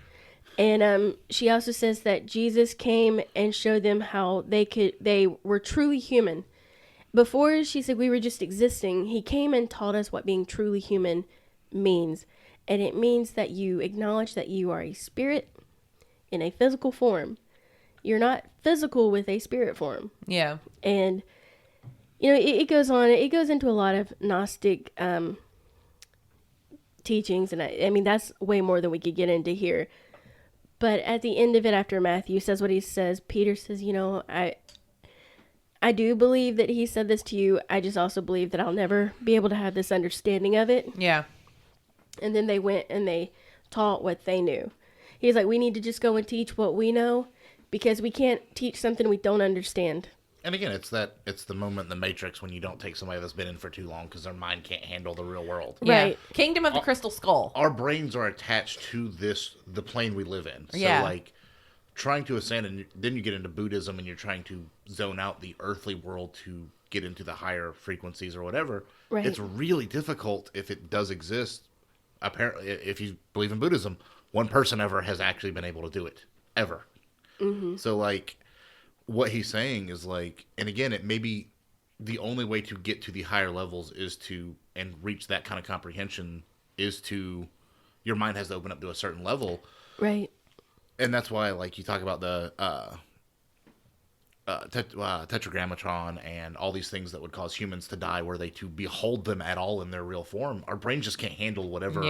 And she also says that Jesus came and showed them how they were truly human. Before, she said, we were just existing. He came and taught us what being truly human means. And it means that you acknowledge that you are a spirit in a physical form. You're not physical with a spirit form. Yeah. And, you know, it goes on. It goes into a lot of Gnostic teachings. And I mean, that's way more than we could get into here. But at the end of it, after Matthew says what he says, Peter says, you know, I do believe that he said this to you. I just also believe that I'll never be able to have this understanding of it. Yeah. And then they went and they taught what they knew. He's like, we need to just go and teach what we know, because we can't teach something we don't understand. And again, it's the moment in the Matrix when you don't take somebody that's been in for too long because their mind can't handle the real world. Yeah. Right. Kingdom of the Crystal Skull. Our brains are attached to the plane we live in. So Yeah. like trying to ascend, and then you get into Buddhism and you're trying to zone out the earthly world to get into the higher frequencies or whatever. Right. It's really difficult if it does exist. Apparently, if you believe in Buddhism, one person ever has actually been able to do it. Ever. Mm-hmm. So, like, what he's saying is, like, and again, it may be the only way to get to the higher levels is to, and reach that kind of comprehension, is to, your mind has to open up to a certain level. Right. And that's why, like, you talk about the tetragrammatron and all these things that would cause humans to die, were they to behold them at all in their real form. Our brain just can't handle whatever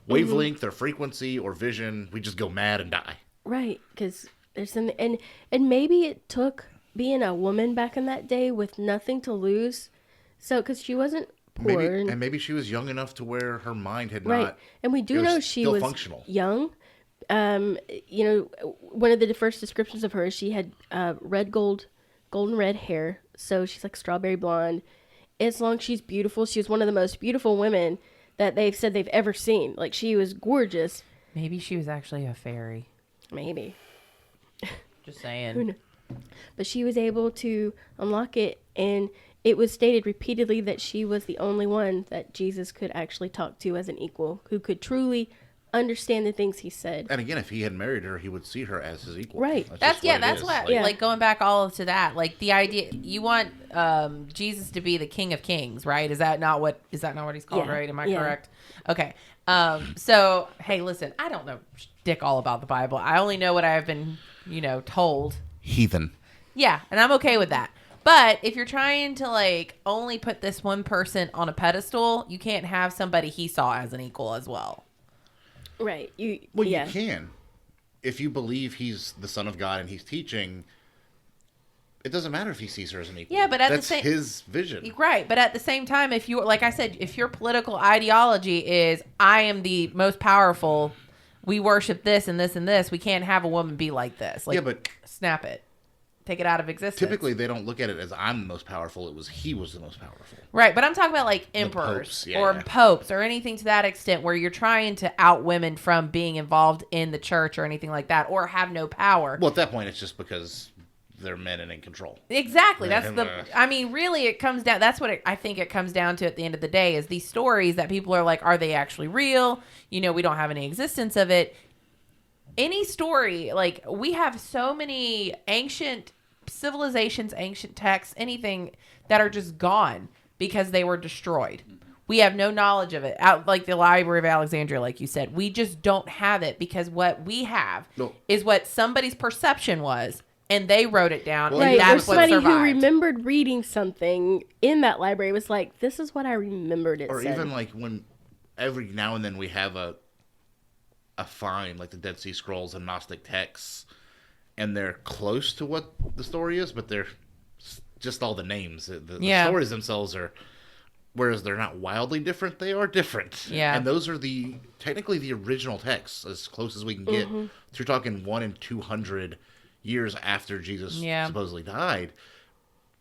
wavelength or frequency or vision. We just go mad and die. Right, because there's something, and maybe it took being a woman back in that day with nothing to lose. So, because she wasn't poor. Maybe she was young enough to where her mind had right. not. And we do know she was functional. Young. You know, one of the first descriptions of her, she had golden red hair. So she's like strawberry blonde. As long as she's beautiful, she was one of the most beautiful women that they've said they've ever seen. Like, she was gorgeous. Maybe she was actually a fairy. Maybe. Just saying. Who knows? But she was able to unlock it, and it was stated repeatedly that she was the only one that Jesus could actually talk to as an equal, who could truly understand the things he said. And again, if he had married her, he would see her as his equal. Right. That's what like going back all to that. Like, the idea, you want Jesus to be the King of Kings, right? Is that not what he's called, Yeah. right? Am I Yeah. correct? Okay. So hey, listen, I don't know dick all about the Bible. I only know what I've been, told. Heathen. Yeah, and I'm okay with that. But if you're trying to, like, only put this one person on a pedestal, you can't have somebody he saw as an equal as well. Right. You can. if you believe he's the Son of God and he's teaching, it doesn't matter if he sees her as an equal. Yeah, but that's his vision. Right, but at the same time, if you, like I said, if your political ideology is I am the most powerful, we worship this and this and this, we can't have a woman be like this. Like, Yeah, but snap it, take it out of existence. typically they don't look at it as I'm the most powerful. It was he was the most powerful. Right, but I'm talking about like emperors popes, popes or anything to that extent where you're trying to out women from being involved in the church or anything like that, or have no power. Well, at that point, it's just because they're men and in control. Exactly. That's I mean, really, it comes down, that's what I think it comes down to at the end of the day is these stories that people are like, are they actually real? You know, we don't have any existence of it. Any story, like we have so many ancient civilizations, ancient texts, anything that are just gone because they were destroyed. We have no knowledge of it. Out like the Library of Alexandria, like you said, we just don't have it because what we have is what somebody's perception was. And they wrote it down, Well, and Right, that's or what somebody who survived. remembered reading something in that library was like, "This is what I remembered it Or said." even like when every now and then we have a find like the Dead Sea Scrolls and Gnostic texts, and they're close to what the story is, but they're just all the names. The stories themselves are, whereas they're not wildly different, they are different. Yeah. And those are technically the original texts, as close as we can get. So you're talking 1 in 200 years after Jesus supposedly died.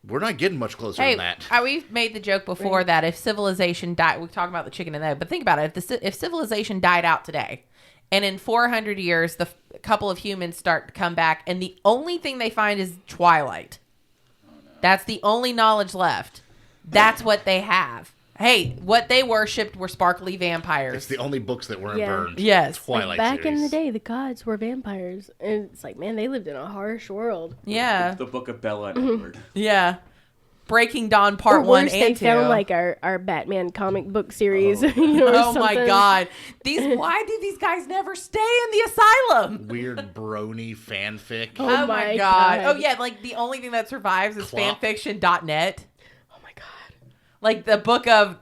We're not getting much closer than that. We've made the joke before that if civilization died, we talk about the chicken and egg, but think about it. If civilization died out today, and in 400 years, the couple of humans start to come back, and the only thing they find is Twilight. That's the only knowledge left. That's what they have. Hey, what they worshipped were sparkly vampires. It's the only books that weren't burned. Yes. Twilight Back series. in the day, the gods were vampires, and it's like, man, they lived in a harsh world. Yeah. The Book of Bella and Edward. Yeah. Breaking Dawn Part Or 1 worse, and they 2. found like our Batman comic book series. You know, or Oh my something. God. Why do these guys never stay in the asylum? Weird brony fanfic. Oh my my God. God. Oh yeah, like the only thing that survives is Clop. fanfiction.net. Oh my god. Like the book of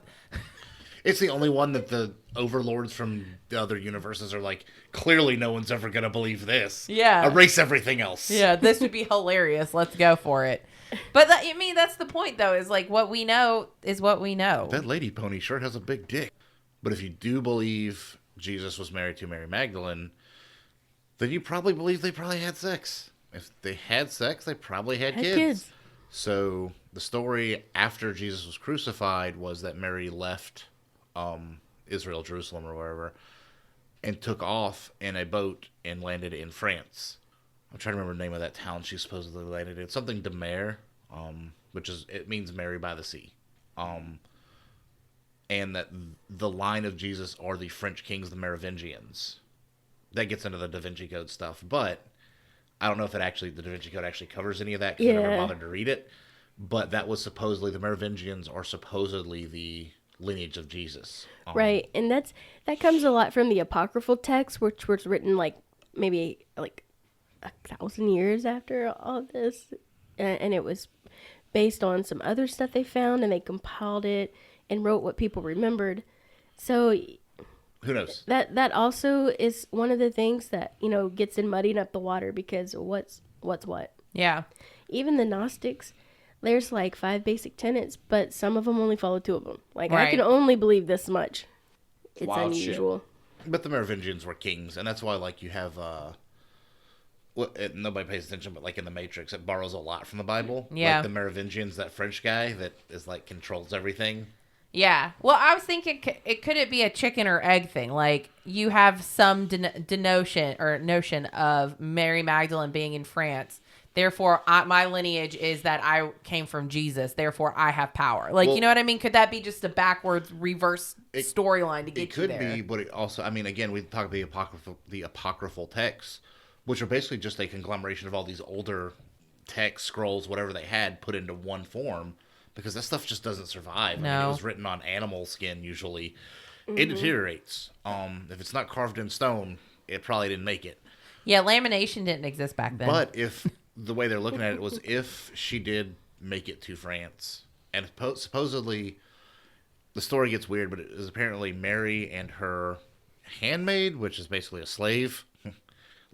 It's the only one that the overlords from the other universes are like, clearly no one's ever going to believe this. Yeah. Erase everything else. yeah, this would be hilarious. Let's go for it. But I mean, that's the point though, is like what we know is what we know. That lady pony sure has a big dick. But if you do believe Jesus was married to Mary Magdalene, then you probably believe they probably had sex. If they had sex, they probably had kids. So the story after Jesus was crucified was that Mary left Israel, Jerusalem, or wherever, and took off in a boat and landed in France. I'm trying to remember the name of that town she supposedly landed in. Something de Mer, which it means Mary by the sea. And that the line of Jesus are the French kings, the Merovingians. That gets into the Da Vinci Code stuff, but I don't know if the Da Vinci Code actually covers any of that because I never bothered to read it. But that was supposedly, the Merovingians are supposedly the lineage of Jesus. Right, and that comes a lot from the apocryphal text, which was written like maybe like 1,000 years after all this, and it was based on some other stuff they found, and they compiled it and wrote what people remembered. So Who knows? that also is one of the things that, you know, gets in muddying up the water, because what's what. Yeah. Even the Gnostics, there's like 5 basic tenets, but some of them only follow 2 of them. Like, I Right. can only believe this much. It's Wild shit. unusual. But the Merovingians were kings, and that's why, like, you have, nobody pays attention, but, like, in The Matrix, it borrows a lot from the Bible. Yeah. Like, the Merovingians, that French guy that is, like, controls everything. Yeah. Well, I was thinking, could it be a chicken or egg thing? Like, you have some notion of Mary Magdalene being in France. Therefore, my lineage is that I came from Jesus. Therefore, I have power. Like, Well, you know what I mean? Could that be just a backwards, reverse storyline to get It could you there? be, but it also, I mean, again, we talk about the apocryphal texts, which are basically just a conglomeration of all these older texts, scrolls, whatever they had, put into one form, because that stuff just doesn't survive. I mean, it was written on animal skin, usually. It deteriorates. If it's not carved in stone, it probably didn't make it. Yeah, lamination didn't exist back then. But if the way they're looking at it was if she did make it to France, and supposedly the story gets weird, but it is apparently Mary and her handmaid, which is basically a slave,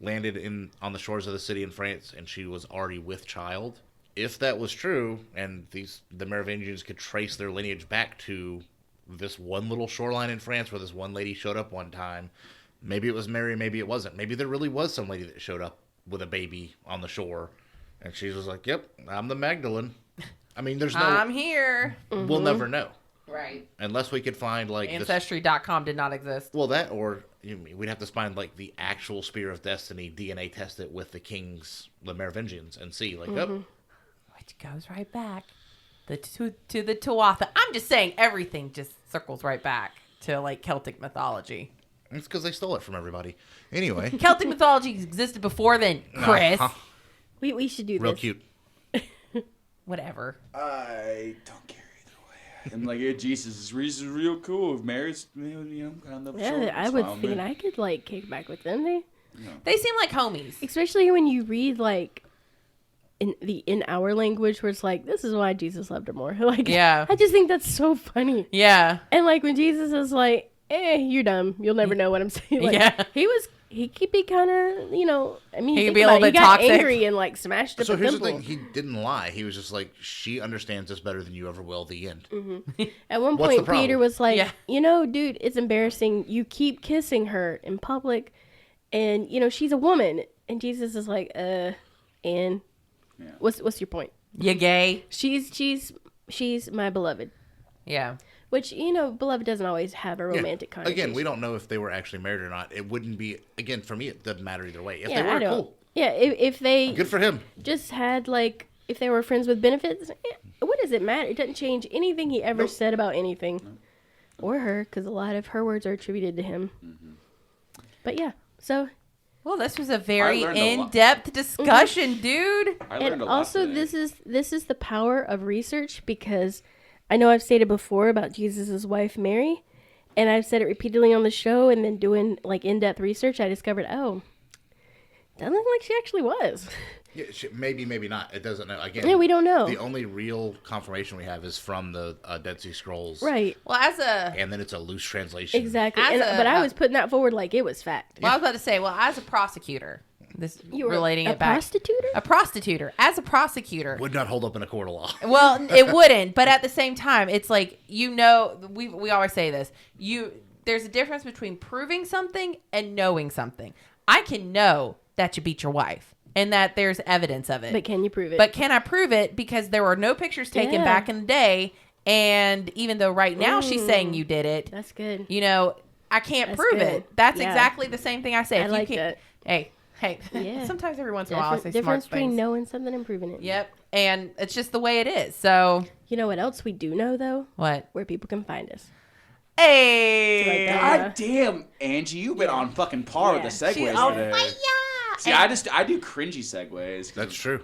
landed on the shores of the city in France, and she was already with child. If that was true, and the Merovingians could trace their lineage back to this one little shoreline in France where this one lady showed up one time, maybe it was Mary, maybe it wasn't. Maybe there really was some lady that showed up with a baby on the shore, and she was like, "Yep, I'm the Magdalene." I mean, I'm here. We'll never know. Right. Unless we could find like Ancestry.com did not exist. Well, that or we'd have to find like the actual Spear of Destiny, DNA test it with the Merovingians, and see like, which goes right back to the Tuatha. I'm just saying everything just circles right back to like Celtic mythology. It's because they stole it from everybody. Anyway, Celtic mythology existed before then, Chris. We should do real this. cute. Whatever. I don't care either way. I'm like, yeah, Jesus is real cool. If Mary's, kind of Yeah, I was thinking I could like kick back with them. They seem like homies. Especially when you read like in our language, where it's like, this is why Jesus loved her more. Like, yeah, I just think that's so funny. Yeah, and like when Jesus is like, you're dumb. You'll never know what I'm saying. Like, yeah, he could be kind of, I mean, he could be a little bit got toxic. Angry and like smashed up So a here's temple. the thing: he didn't lie. He was just like, she understands this better than you ever will. The end. At one What's the point, problem? Peter was like, Yeah. Dude, it's embarrassing. You keep kissing her in public, and she's a woman. And Jesus is like, and what's your point? You gay? She's my beloved. Yeah. Which, beloved doesn't always have a romantic connotation. Again, we don't know if they were actually married or not. It wouldn't be, again, for me, it doesn't matter either way. If they were, cool. Yeah, if they... Good for him. Just had, like, if they were friends with benefits, what does it matter? It doesn't change anything he ever said about anything. Nope. Or her, because a lot of her words are attributed to him. Mm-hmm. But yeah, so... Well, this was a very in-depth discussion, dude. I learned a lot also, today. this is the power of research, because I know I've stated before about Jesus' wife, Mary, and I've said it repeatedly on the show, and then doing like in-depth research, I discovered, doesn't look like she actually was. Yeah, maybe not. It doesn't know. Again, yeah, we don't know. The only real confirmation we have is from the Dead Sea Scrolls. Right. Well, and then it's a loose translation. Exactly. But I was putting that forward like it was fact. Well, I was about to say, as a prosecutor, you were relating it back. A prostitutor. As a prosecutor. Would not hold up in a court of law. Well, it wouldn't. But at the same time, it's like, we always say this. There's a difference between proving something and knowing something. I can know that you beat your wife and that there's evidence of it. But can you prove it? But can I prove it? Because there were no pictures taken back in the day. And even though right now she's saying you did it. That's good. I can't prove it. That's exactly the same thing I say. I like that. Hey. Yeah. Sometimes every once in a while I say smart difference between things. knowing something and proving it. Yep. And it's just the way it is. So. You know what else we do know, though? What? Where people can find us. Hey. God damn, Angie, you've been on fucking par with the segues today. See, I do cringy segues. That's true.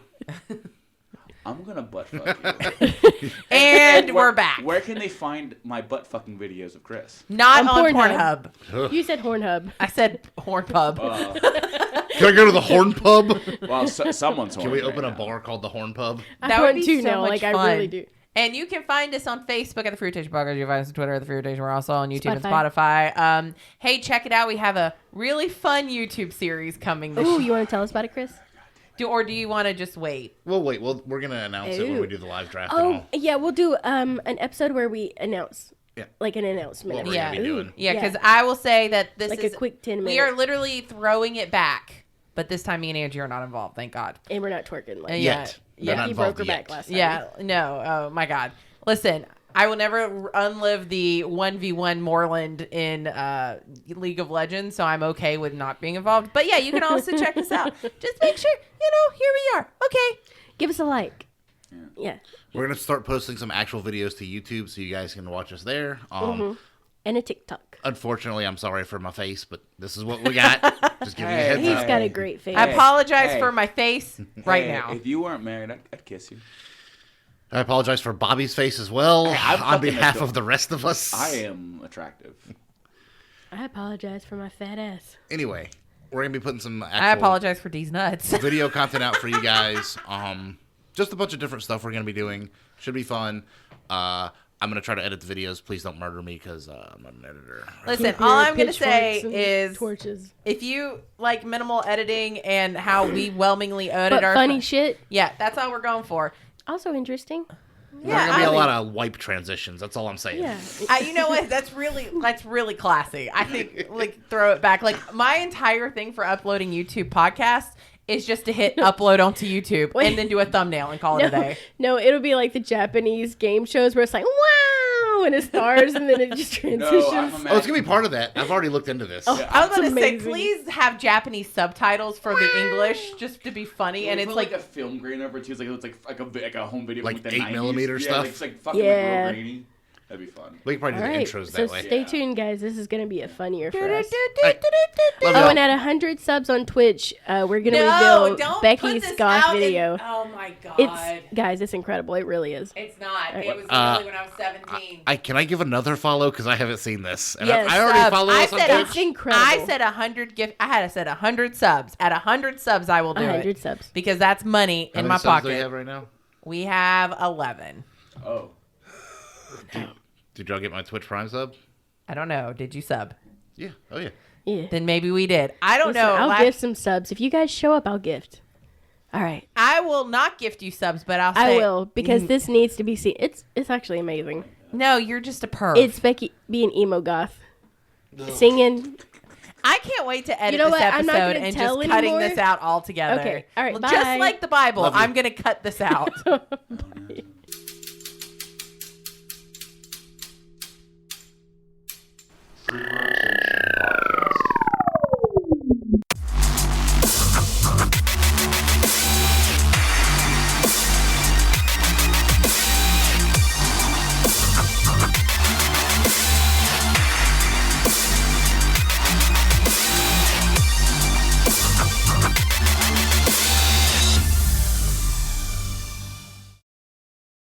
I'm gonna butt fuck you. And we're back. Where can they find my butt fucking videos of Chris? Not on Pornhub. You said Hornhub. I said Hornpub. Can I go to the Horn Pub? Well, someone's horny. Can we open right a bar called the Horn Pub? That would be too so now. much Like fun. I really do. And you can find us on Facebook at The FreeRotation Podcast. You can find us on Twitter at The FreeRotation. We're also on YouTube and Spotify. Hey, check it out. We have a really fun YouTube series coming this year. You want to tell us about it, Chris? Or do you want to just wait? We'll wait. We're going to announce it when we do the live draft and Oh, all. yeah. We'll do an episode where we announce. Yeah. Like an announcement. What we're going to be doing. Yeah, because I will say that this like is... a quick 10 minutes. We are literally throwing it back. But this time me and Angie are not involved, thank God. And we're not twerking. Like, Yet. Yeah. He broke her back last time. Yeah, no. Oh, my God. Listen, I will never unlive the 1v1 Moreland in League of Legends, so I'm okay with not being involved. But yeah, you can also check us out. Just make sure, here we are. Okay. Give us a like. Yeah. We're going to start posting some actual videos to YouTube so you guys can watch us there. And a TikTok. Unfortunately, I'm sorry for my face, but this is what we got. Just giving you a heads He's up. got a great face. I apologize for my face right now. If you weren't married, I'd kiss you. I apologize for Bobby's face as well I'm on fucking behalf adorable. of the rest of us. I am attractive. I apologize for my fat ass. Anyway, we're going to be putting some actual I apologize for these nuts. video content out for you guys. Just a bunch of different stuff we're going to be doing. Should be fun. I'm gonna try to edit the videos. Please don't murder me because I'm not an editor. Listen, Keep all your I'm gonna say pitchforks and is torches. if you like minimal editing and how we whelmingly edit But our funny shit. yeah, that's all we're going for. Also interesting. There's gonna be a lot of wipe transitions. That's all I'm saying. Yeah. You know what? That's really classy. I think like throw it back. Like my entire thing for uploading YouTube podcasts is just to hit upload onto YouTube and then do a thumbnail and call it a day. No, it'll be like the Japanese game shows where it's like wow and it stars and then it just transitions. Oh, it's gonna be part of that. I've already looked into this. I was gonna say, amazing. please have Japanese subtitles for the English just to be funny, and it's like a film grain over too. It's like a home video, Like from the 8mm 90s. stuff? It's like fucking Yeah. like real grainy. That'd be fun. We can probably do All the right, intros so that way. stay tuned, guys. This is going to be a fun year for us. Love Oh, y'all. and at 100 subs on Twitch, we're going to no, reveal don't Becky's put this goth out video. oh my god, It's incredible. It really is. it's not. Right. It was literally when I was 17. Can I give another follow because I haven't seen this? And Yes, I already follow I us on said Twitch. It's incredible. I said 100 gift. I had said 100 subs. At 100 subs, I will do 100 it subs. because that's money How in many my subs do we pocket. have right now? We have 11. Oh. Did y'all get my Twitch Prime sub? I don't know. Did you sub? Yeah. Oh yeah. Yeah. Then maybe we did. I don't Listen, know. I'll gift some subs. If you guys show up, I'll gift. All right. I will not gift you subs, but I'll say I will because this needs to be seen. It's actually amazing. No, you're just a perv. It's Becky being emo goth. Singing. I can't wait to edit You know this what? I'm not episode gonna and tell just cutting anymore. this out altogether. Okay. All right, Just bye. like the Bible, Love you. I'm going to cut this out.